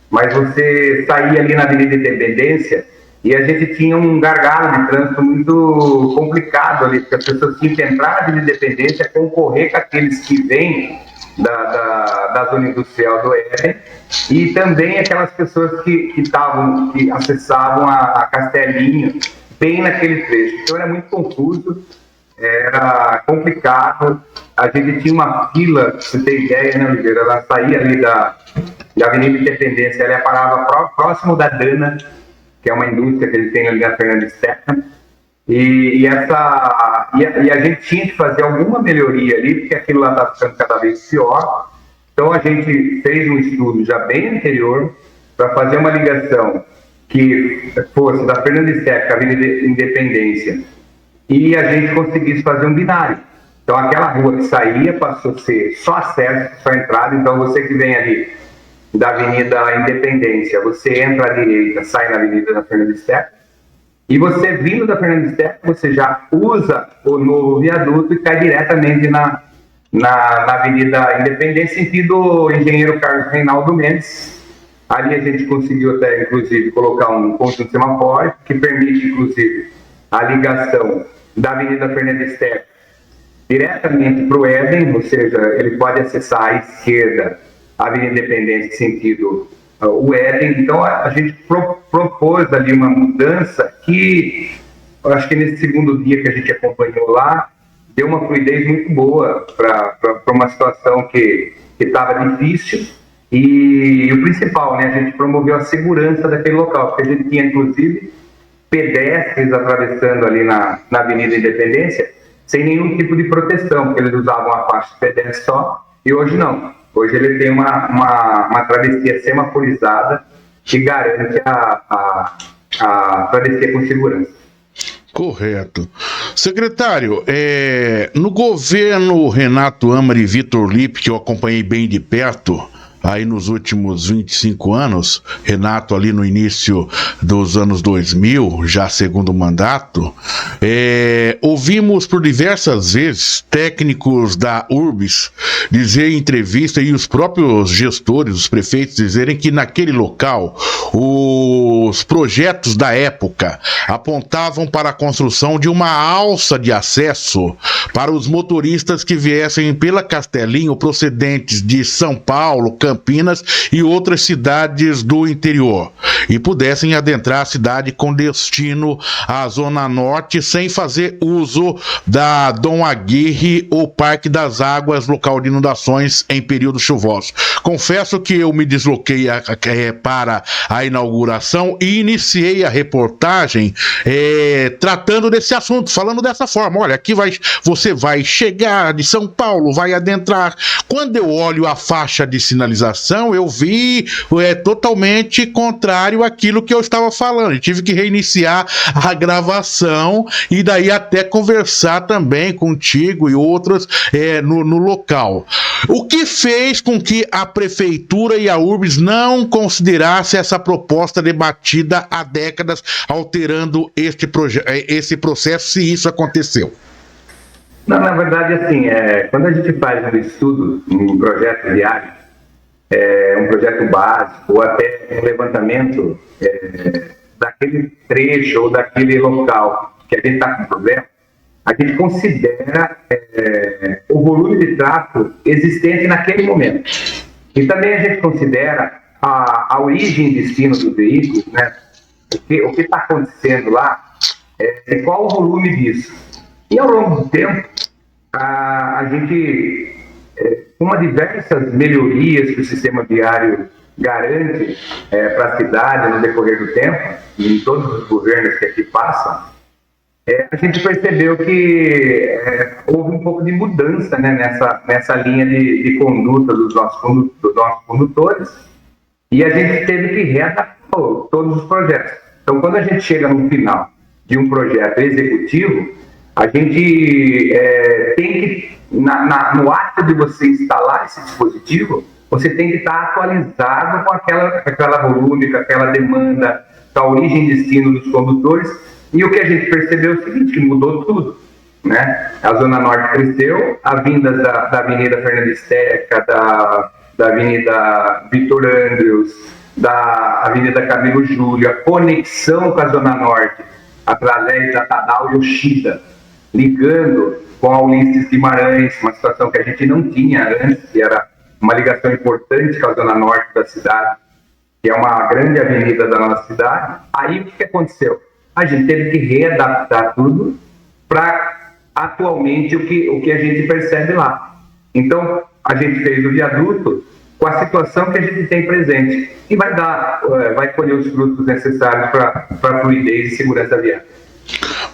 mas você saía ali na Avenida Independência e a gente tinha um gargalo de trânsito muito complicado ali, porque as pessoas tinham que entrar na Avenida Independência, concorrer com aqueles que vêm da zona industrial do Éden, e também aquelas pessoas que acessavam a Castelinho, bem naquele trecho. Então era muito confuso, era complicado, a gente tinha uma fila, pra você ter ideia, né, Oliveira? Ela saía ali da Avenida Independência, ela parava próximo da Dana, que é uma indústria que ele tem ali na Fernanda Esteca, e a gente tinha que fazer alguma melhoria ali, porque aquilo lá está ficando cada vez pior. Então a gente fez um estudo já bem anterior para fazer uma ligação que fosse da Fernanda Esteca à Avenida Independência, e a gente conseguisse fazer um binário. Então aquela rua que saía passou a ser só acesso, só entrada. Então você que vem ali da Avenida Independência, você entra à direita, sai na Avenida da Fernanda Esteca, e você vindo da Fernanda Esteca, você já usa o novo viaduto e cai diretamente na Avenida Independência, sentido Engenheiro Carlos Reinaldo Mendes. Ali a gente conseguiu até, inclusive, colocar um ponto de sematório que permite, inclusive, a ligação da Avenida Fernando Stepp diretamente para o Éden, ou seja, ele pode acessar à esquerda a Avenida Independência, sentido o Éden. Então, a gente propôs ali uma mudança que, eu acho que nesse segundo dia que a gente acompanhou lá, deu uma fluidez muito boa para uma situação que estava difícil. E o principal, né, a gente promoveu a segurança daquele local, porque a gente tinha, inclusive, pedestres atravessando ali na Avenida Independência sem nenhum tipo de proteção, porque eles usavam a faixa de pedestre só, e hoje não. Hoje ele tem uma travessia semaforizada que garante a travessia com segurança. Correto. Secretário, no governo Renato Amari e Vitor Lippe, que eu acompanhei bem de perto, aí nos últimos 25 anos, Renato ali no início dos anos 2000, já segundo mandato, ouvimos por diversas vezes técnicos da URBS dizer em entrevista, e os próprios gestores, os prefeitos, dizerem que naquele local os projetos da época apontavam para a construção de uma alça de acesso para os motoristas que viessem pela Castelinho procedentes de São Paulo, Campinas e outras cidades do interior, e pudessem adentrar a cidade com destino à Zona Norte sem fazer uso da Dom Aguirre ou Parque das Águas, local de inundações em períodos chuvosos. Confesso que eu me desloquei para a inauguração e iniciei a reportagem tratando desse assunto, falando dessa forma: olha, aqui você vai chegar de São Paulo, vai adentrar. Quando eu olho a faixa de sinalização, eu vi totalmente contrário àquilo que eu estava falando. Eu tive que reiniciar a gravação e daí até conversar também contigo e outros no local. O que fez com que a Prefeitura e a URBS não considerassem essa proposta debatida há décadas, alterando esse processo, se isso aconteceu? Não, na verdade, assim, quando a gente faz um estudo, um projeto viário, um projeto básico, ou até um levantamento daquele trecho ou daquele local que a gente está com problema, a gente considera o volume de tráfego existente naquele momento. E também a gente considera a origem e destino do veículo, né? O que está acontecendo lá, e qual o volume disso. E ao longo do tempo, a gente, com diversas melhorias que o sistema viário garante para a cidade no decorrer do tempo, em todos os governos que aqui passam, a gente percebeu que houve um pouco de mudança, né, nessa linha de conduta dos nossos condutores, e a gente teve que readaptar todos os projetos. Então, quando a gente chega no final de um projeto executivo, a gente tem que, no ato de você instalar esse dispositivo, você tem que estar atualizado com aquela volume, com aquela demanda, com a origem e destino dos condutores. E o que a gente percebeu é o seguinte, que mudou tudo, né? A Zona Norte cresceu, a vinda da Avenida Fernando Stepp, da Avenida Vitor Andrews, da Avenida Camilo Júlio, a conexão com a Zona Norte através da Tadal Yoshida, ligando com a Ulisses Guimarães, uma situação que a gente não tinha antes, que era uma ligação importante com a Zona Norte da cidade, que é uma grande avenida da nossa cidade. Aí o que aconteceu? A gente teve que readaptar tudo para atualmente o que a gente percebe lá. Então, a gente fez o viaduto com a situação que a gente tem presente e vai colher os frutos necessários para a fluidez e segurança viária.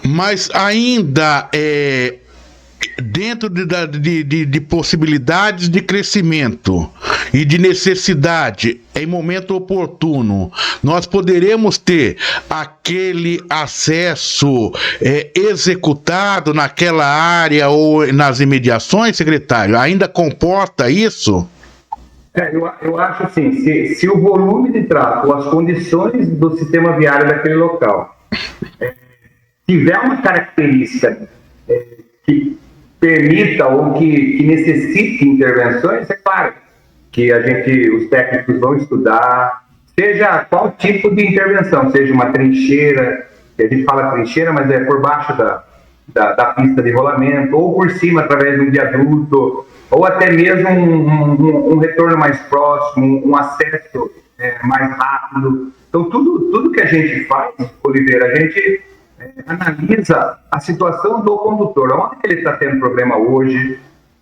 Mas ainda dentro de possibilidades de crescimento e de necessidade, em momento oportuno, nós poderemos ter aquele acesso executado naquela área ou nas imediações, secretário? Ainda comporta isso? Eu acho assim, se o volume de tráfego, as condições do sistema viário daquele local tiver uma característica que permita ou que necessite intervenções, é claro que os técnicos vão estudar, seja qual tipo de intervenção, seja uma trincheira, que a gente fala trincheira, mas é por baixo da pista de rolamento, ou por cima através de um viaduto, ou até mesmo um retorno mais próximo, um acesso mais rápido. Então, tudo que a gente faz, Oliveira, a gente analisa a situação do condutor, onde ele está tendo problema hoje,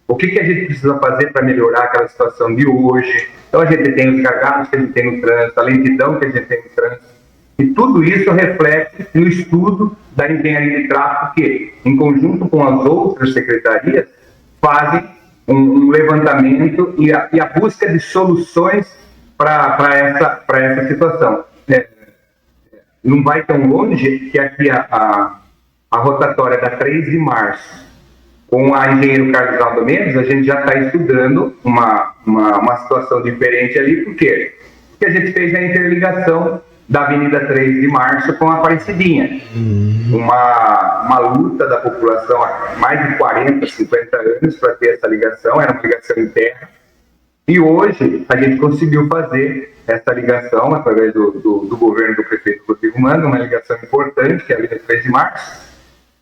o que a gente precisa fazer para melhorar aquela situação de hoje. Então, a gente tem os gargalos que a gente tem no trânsito, a lentidão que a gente tem no trânsito, e tudo isso reflete no estudo da engenharia de tráfego que, em conjunto com as outras secretarias, fazem um levantamento e a busca de soluções para essa situação. Não vai tão longe que aqui a rotatória da 3 de março, com a engenheiro Carlos Aldo Mendes, a gente já está estudando uma situação diferente ali, por quê? Porque a gente fez a interligação da Avenida 3 de Março com a Aparecidinha. Uma luta da população há mais de 40, 50 anos para ter essa ligação, era uma ligação em terra. E hoje a gente conseguiu fazer essa ligação através do governo do prefeito Rodrigo Manga, uma ligação importante, que é a Avenida 3 de Março.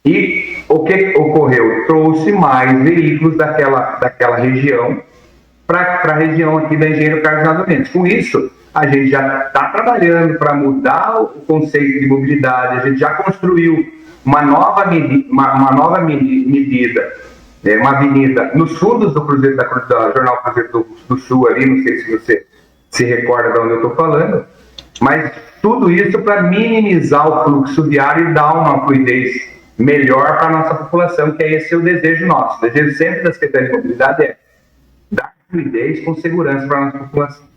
E o que ocorreu? Trouxe mais veículos daquela região para a região aqui da Engenheiro Carlos Aldo Mendes. Com isso, a gente já está trabalhando para mudar o conceito de mobilidade, a gente já construiu uma nova medida, uma avenida nos fundos do Cruzeiro da Jornal Cruzeiro do Sul ali, não sei se você se recorda de onde eu estou falando, mas tudo isso para minimizar o fluxo viário e dar uma fluidez melhor para a nossa população, que esse é o desejo nosso. O desejo sempre da Secretaria de Mobilidade é dar fluidez com segurança para a nossa população.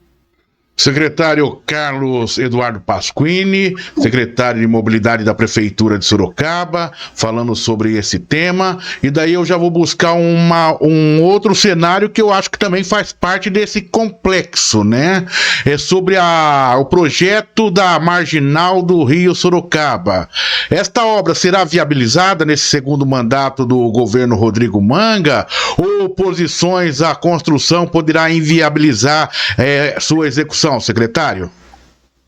Secretário Carlos Eduardo Pasquini, secretário de Mobilidade da Prefeitura de Sorocaba, falando sobre esse tema. E daí eu já vou buscar um outro cenário que eu acho que também faz parte desse complexo, né? É sobre o projeto da Marginal do Rio Sorocaba. Esta obra será viabilizada nesse segundo mandato do governo Rodrigo Manga, ou oposições à construção poderá inviabilizar sua execução, secretário?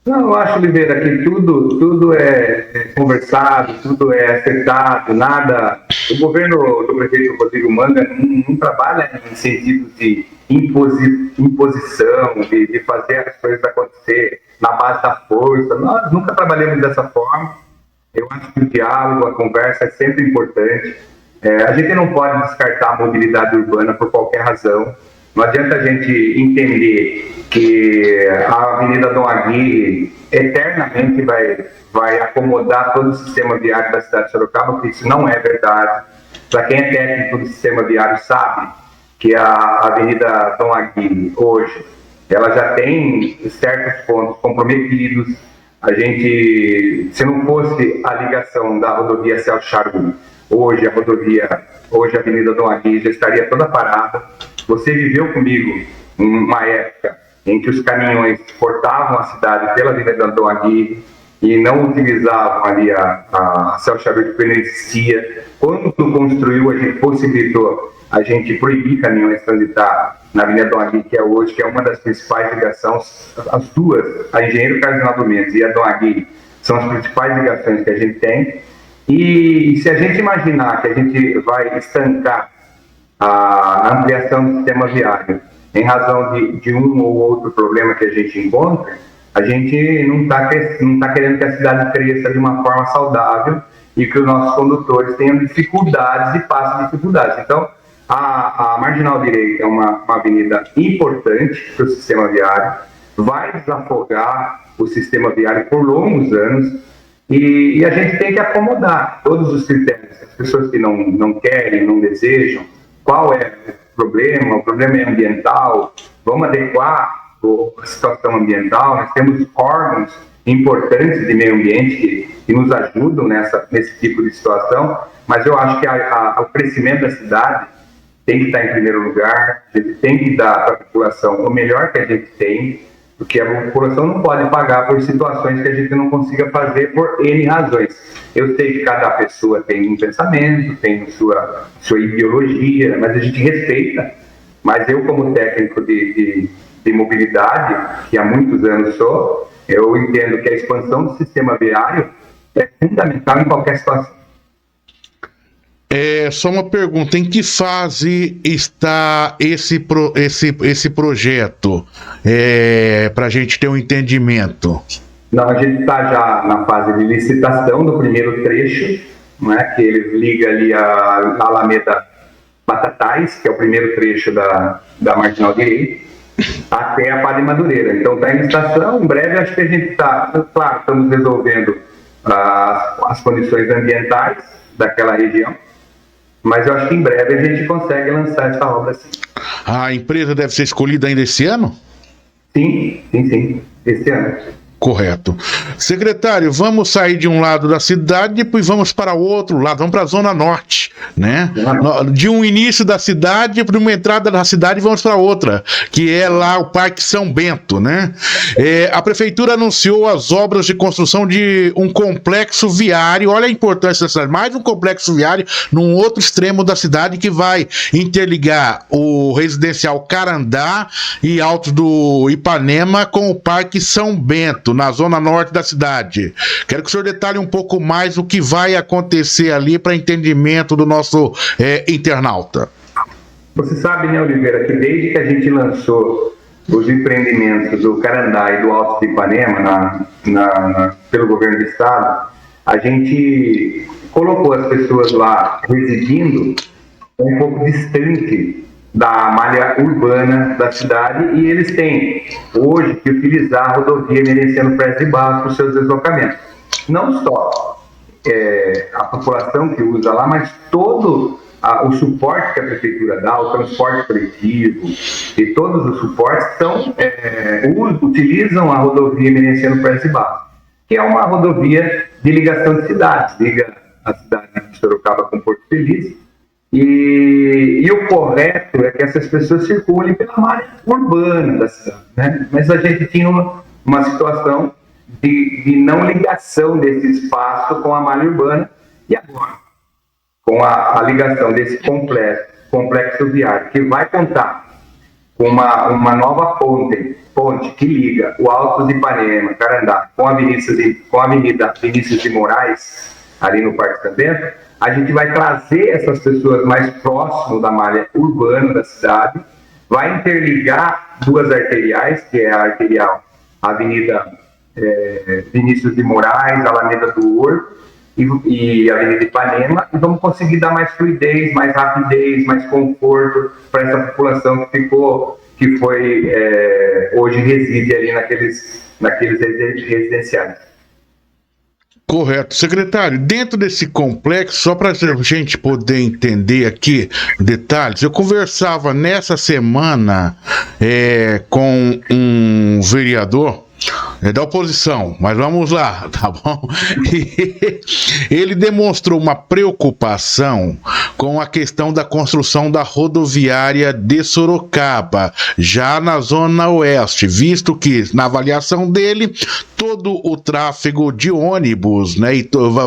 Não, eu acho, Oliveira, que tudo é conversado, tudo é acertado, nada... O governo do prefeito Rodrigo Manga não trabalha em sentido de imposição, de fazer as coisas acontecer na base da força. Nós nunca trabalhamos dessa forma. Eu acho que o diálogo, a conversa é sempre importante. A gente não pode descartar a mobilidade urbana por qualquer razão. Não adianta a gente entender que a Avenida Dom Aguirre eternamente vai acomodar todo o sistema viário da cidade de Sorocaba, porque isso não é verdade. Para quem é técnico do sistema viário sabe que a Avenida Dom Aguirre, hoje, ela já tem certos pontos comprometidos. A gente, se não fosse a ligação da rodovia Celso Charuto, hoje a Avenida Dom Aguirre já estaria toda parada. Você viveu comigo uma época em que os caminhões cortavam a cidade pela Avenida Dom Aguirre e não utilizavam ali a Celso Charuto, porque não existia. Quando tu construiu, a gente possibilitou a gente proibir caminhões transitar na Avenida Dom Aguirre, que é hoje, que é uma das principais ligações, as duas, a Engenheiro Carlos Aldo Mendes e a Dom Aguirre, são as principais ligações que a gente tem. E se a gente imaginar que a gente vai estancar a ampliação do sistema viário em razão de um ou outro problema que a gente encontra, a gente não está querendo que a cidade cresça de uma forma saudável e que os nossos condutores tenham dificuldades e passem dificuldades. Então, a Marginal Direita é uma avenida importante para o sistema viário, vai desafogar o sistema viário por longos anos e a gente tem que acomodar todos os critérios. As pessoas que não querem, não desejam, qual é o problema? O problema é ambiental, vamos adequar a situação ambiental. Nós temos órgãos importantes de meio ambiente que nos ajudam nesse tipo de situação, mas eu acho que o crescimento da cidade tem que estar em primeiro lugar, a gente tem que dar para a população o melhor que a gente tem, porque a população não pode pagar por situações que a gente não consiga fazer por N razões. Eu sei que cada pessoa tem um pensamento, tem sua ideologia, mas a gente respeita. Mas eu, como técnico de mobilidade, que há muitos anos sou, eu entendo que a expansão do sistema viário é fundamental em qualquer situação. Só uma pergunta, em que fase está esse projeto? Para a gente ter um entendimento. Não, a gente está já na fase de licitação do primeiro trecho, né, que ele liga ali a Alameda Batatais, que é o primeiro trecho da Marginal Direita, até a Padre Madureira. Então está em licitação, em breve acho que a gente está, claro, estamos resolvendo as condições ambientais daquela região, mas eu acho que em breve a gente consegue lançar essa obra sim. A empresa deve ser escolhida ainda esse ano? Sim, esse ano. Correto. Secretário, vamos sair de um lado da cidade, depois vamos para o outro lado, vamos para a Zona Norte, né? De um início da cidade para uma entrada da cidade, vamos para outra, que é lá o Parque São Bento, né? A Prefeitura anunciou as obras de construção de um complexo viário, olha a importância da cidade, mais um complexo viário num outro extremo da cidade que vai interligar o residencial Carandá e Alto do Ipanema com o Parque São Bento, na zona norte da cidade. Quero que o senhor detalhe um pouco mais o que vai acontecer ali para entendimento do nosso internauta. Você sabe, né, Oliveira, que desde que a gente lançou os empreendimentos do Carandá e do Alto de Ipanema pelo governo do estado, a gente colocou as pessoas lá residindo um pouco distante da malha urbana da cidade, e eles têm hoje que utilizar a rodovia Emerenciano Freire de Barros para os seus deslocamentos. Não só a população que usa lá, mas todo o suporte que a prefeitura dá, o transporte coletivo e todos os suportes utilizam a rodovia Emerenciano Freire de Barros, que é uma rodovia de ligação de cidades, liga a cidade de Sorocaba com Porto Feliz. E o correto é que essas pessoas circulem pela malha urbana da cidade, né? Mas a gente tinha uma situação de não ligação desse espaço com a malha urbana, e agora, com a ligação desse complexo viário, que vai contar com uma nova ponte que liga o Alto de Ipanema, Carandá, com a Avenida Vinícius de Moraes, ali no Parque São Bento, a gente vai trazer essas pessoas mais próximo da malha urbana da cidade, vai interligar duas arteriais, que é a arterial Avenida Vinícius de Moraes, Alameda do Horto e Avenida Ipanema, e vamos conseguir dar mais fluidez, mais rapidez, mais conforto para essa população que hoje reside ali naqueles residenciais. Correto. Secretário, dentro desse complexo, só para a gente poder entender aqui detalhes, eu conversava nessa semana com um vereador da oposição, mas vamos lá, tá bom? E ele demonstrou uma preocupação com a questão da construção da rodoviária de Sorocaba, já na zona oeste, visto que, na avaliação dele, todo o tráfego de ônibus, né,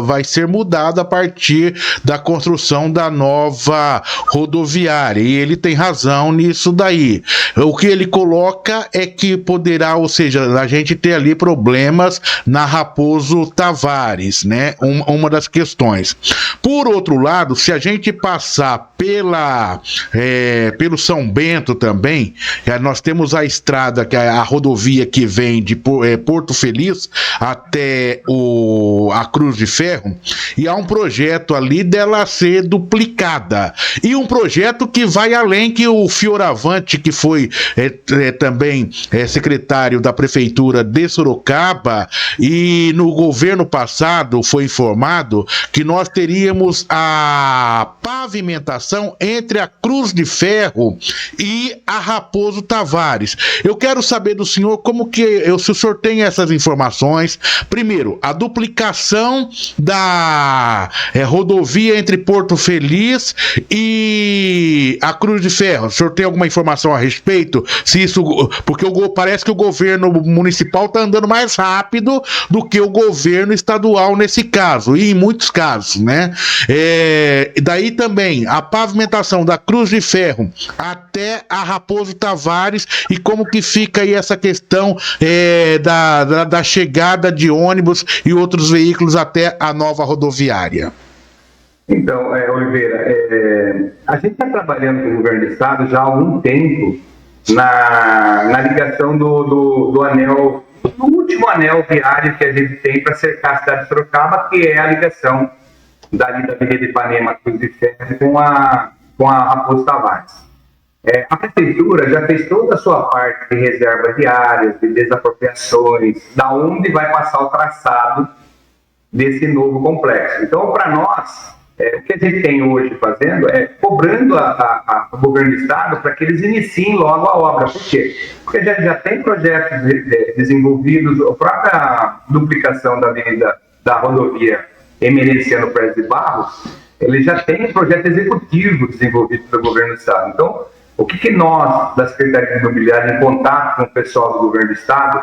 vai ser mudado a partir da construção da nova rodoviária, e ele tem razão nisso daí. O que ele coloca é que poderá, ou seja, a gente ter ali problemas na Raposo Tavares, né? Uma das questões. Por outro lado, se a gente passar pelo São Bento também, nós temos a estrada, que é a rodovia que vem de Porto Feliz até a Cruz de Ferro, e há um projeto ali dela ser duplicada. E um projeto que vai além, que o Fioravante, que foi também secretário da Prefeitura de Sorocaba, e no governo passado foi informado que nós teríamos a pavimentação entre a Cruz de Ferro e a Raposo Tavares. Eu quero saber do senhor se o senhor tem essas informações. Primeiro, a duplicação da rodovia entre Porto Feliz e a Cruz de Ferro. O senhor tem alguma informação a respeito? Se isso, porque parece que o governo municipal está andando mais rápido do que o governo estadual nesse caso, e em muitos casos, né? Daí também a pavimentação da Cruz de Ferro até a Raposo Tavares, e como que fica aí essa questão da chegada de ônibus e outros veículos até a nova rodoviária. Então, Oliveira, a gente está trabalhando com o governo do estado já há algum tempo na ligação do anel, do último anel viário que a gente tem para cercar a cidade de Sorocaba, que é a ligação dali da Avenida Ipanema, Cruz de Ferro, com a Raposo Tavares. A prefeitura já fez toda a sua parte de reserva viárias, de desapropriações, da onde vai passar o traçado desse novo complexo. Então, para nós, o que a gente tem hoje fazendo é cobrando o governo do estado para que eles iniciem logo a obra. Por quê? Porque já tem projetos desenvolvidos, a própria duplicação da avenida da rodovia Emerenciano Pérez de Barros, ele já tem projeto executivo desenvolvido pelo governo do estado. Então, o que nós, da Secretaria de Imobiliária, em contato com o pessoal do governo do estado,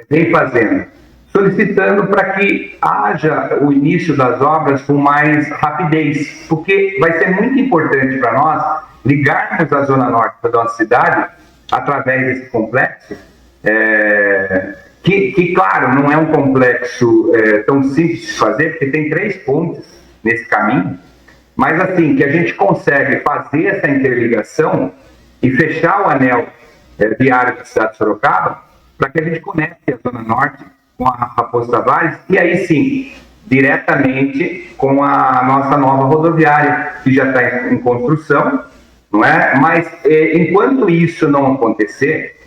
vem fazendo? Solicitando para que haja o início das obras com mais rapidez, porque vai ser muito importante para nós ligarmos a Zona Norte da nossa cidade através desse complexo, que claro, não é um complexo tão simples de fazer, porque tem 3 pontes nesse caminho, mas assim, que a gente consegue fazer essa interligação e fechar o anel viário da cidade de Sorocaba para que a gente conecte a Zona Norte com a Raposo Tavares, e aí sim, diretamente com a nossa nova rodoviária, que já está em construção, não é? Mas enquanto isso não acontecer,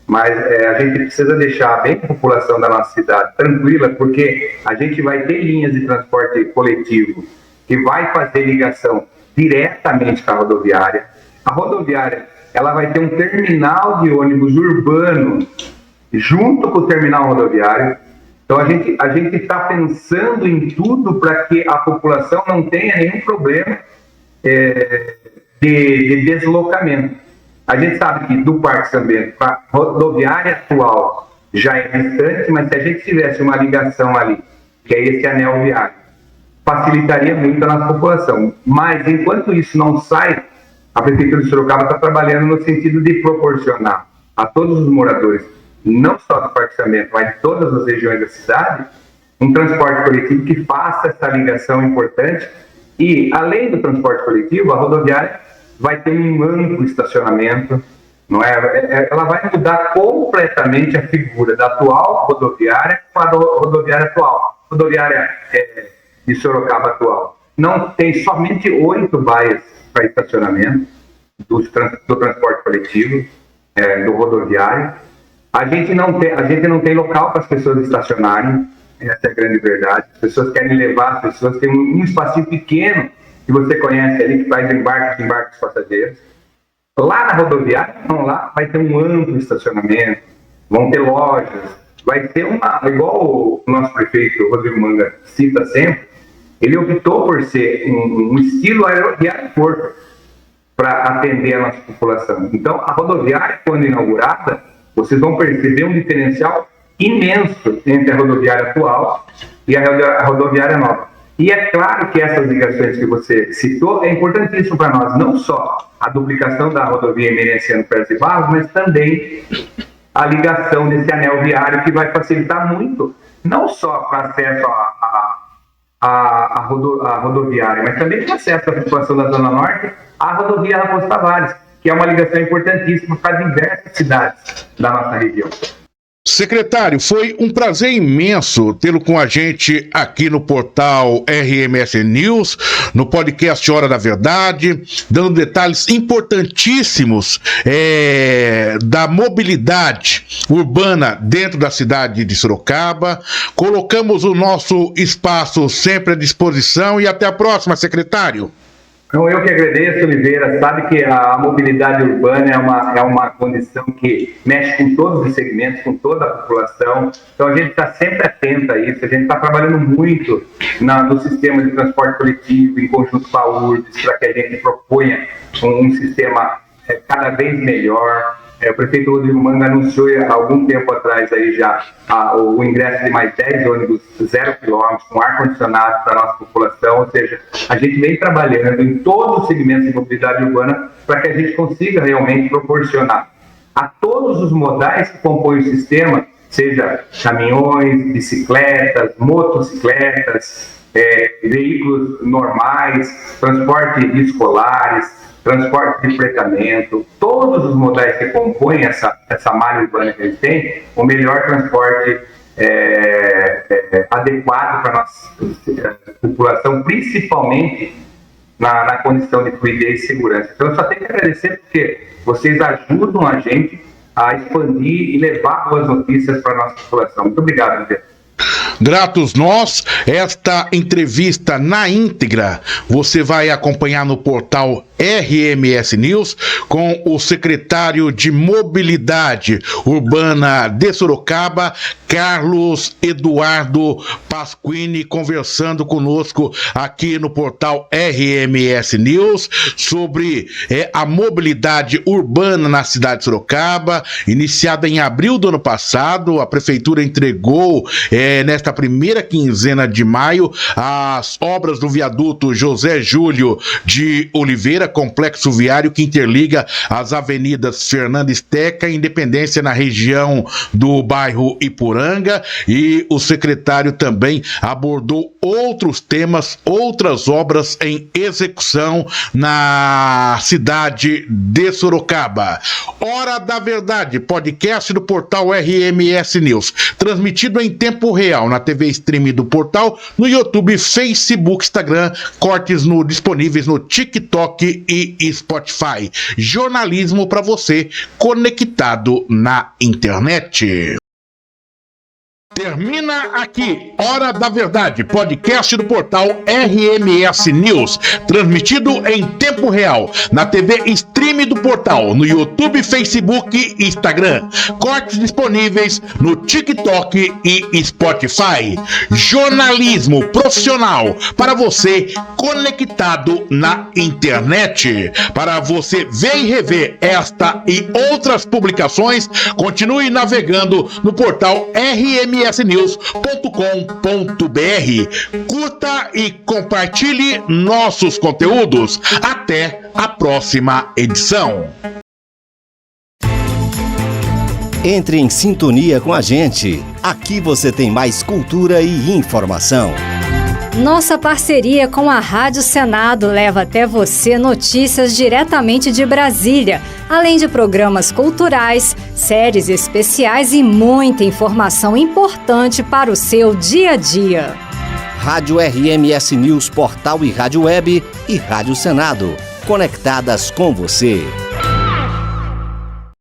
a gente precisa deixar bem a população da nossa cidade tranquila, porque a gente vai ter linhas de transporte coletivo que vai fazer ligação diretamente com a rodoviária. A rodoviária, ela vai ter um terminal de ônibus urbano junto com o terminal rodoviário. Então, a gente está pensando em tudo para que a população não tenha nenhum problema de deslocamento. A gente sabe que do Parque São Bento para a rodoviária atual já é distante, mas se a gente tivesse uma ligação ali, que é esse anel viário, facilitaria muito a nossa população. Mas, enquanto isso não sai, a Prefeitura de Sorocaba está trabalhando no sentido de proporcionar a todos os moradores, não só do Parque São Bento, mas de todas as regiões da cidade, um transporte coletivo que faça essa ligação importante. E, além do transporte coletivo, a rodoviária vai ter um amplo estacionamento, não é? Ela vai mudar completamente a figura da atual rodoviária com a rodoviária atual. Rodoviária de Sorocaba atual. Não tem somente 8 baias para estacionamento do transporte coletivo, do rodoviário. A gente não tem local para as pessoas estacionarem, essa é a grande verdade. As pessoas querem levar, as pessoas têm um espacinho pequeno que você conhece ali, que faz embarques passageiros. Lá na rodoviária, lá vai ter um amplo estacionamento, vão ter lojas, vai ter igual o nosso prefeito Rodrigo Manga cita sempre, ele optou por ser um estilo de aeroporto para atender a nossa população. Então, a rodoviária, quando inaugurada, vocês vão perceber um diferencial imenso entre a rodoviária atual e a rodoviária nova. E é claro que essas ligações que você citou é importantíssimo para nós, não só a duplicação da rodovia Emerenciano Pérez de Barros, mas também a ligação desse anel viário que vai facilitar muito, não só para acesso à rodoviária, mas também para acesso à população da Zona Norte à rodovia Raposo Tavares, que é uma ligação importantíssima para diversas cidades da nossa região. Secretário, foi um prazer imenso tê-lo com a gente aqui no portal RMS News, no podcast Hora da Verdade, dando detalhes importantíssimos da mobilidade urbana dentro da cidade de Sorocaba. Colocamos o nosso espaço sempre à disposição e até a próxima, secretário. Então, eu que agradeço, Oliveira. Sabe que a mobilidade urbana é uma condição que mexe com todos os segmentos, com toda a população. Então, a gente está sempre atento a isso. A gente está trabalhando muito no sistema de transporte coletivo, em conjunto com a URBS, para que a gente proponha um sistema cada vez melhor. O prefeito Rodrigo Manga anunciou há algum tempo atrás aí já o ingresso de mais 10 ônibus 0 km com ar-condicionado para a nossa população, ou seja, a gente vem trabalhando em todos os segmentos de mobilidade urbana para que a gente consiga realmente proporcionar a todos os modais que compõem o sistema, seja caminhões, bicicletas, motocicletas, veículos normais, transporte de escolares, transporte de fretamento, todos os modais que compõem essa malha urbana que a gente tem, o melhor transporte adequado para a nossa população, principalmente na condição de fluidez e segurança. Então, eu só tenho que agradecer porque vocês ajudam a gente a expandir e levar boas notícias para a nossa população. Muito obrigado, André. Gratos nós, esta entrevista na íntegra você vai acompanhar no portal RMS News com o secretário de Mobilidade Urbana de Sorocaba, Carlos Eduardo Pasquini, conversando conosco aqui no portal RMS News sobre a mobilidade urbana na cidade de Sorocaba, iniciada em abril do ano passado. A prefeitura entregou nesta primeira quinzena de maio as obras do viaduto José Júlio de Oliveira, complexo viário que interliga as avenidas Fernando Esteca e Independência na região do bairro Ipuranga, e o secretário também abordou outros temas, outras obras em execução na cidade de Sorocaba. Hora da Verdade, podcast do portal RMS News, transmitido em tempo real na TV Stream do portal, no YouTube, Facebook, Instagram, cortes disponíveis no TikTok e Spotify. Jornalismo para você conectado na internet. Termina aqui, Hora da Verdade, podcast do portal RMS News, transmitido em tempo real na TV Stream do portal, no YouTube, Facebook e Instagram, cortes disponíveis no TikTok e Spotify. Jornalismo profissional para você conectado na internet. Para você ver e rever esta e outras publicações, continue navegando no portal RMS News.com.br. Curta e compartilhe nossos conteúdos. Até a próxima edição. Entre em sintonia com a gente. Aqui você tem mais cultura e informação. Nossa parceria com a Rádio Senado leva até você notícias diretamente de Brasília, além de programas culturais, séries especiais e muita informação importante para o seu dia a dia. Rádio RMS News, portal e rádio web e Rádio Senado, conectadas com você.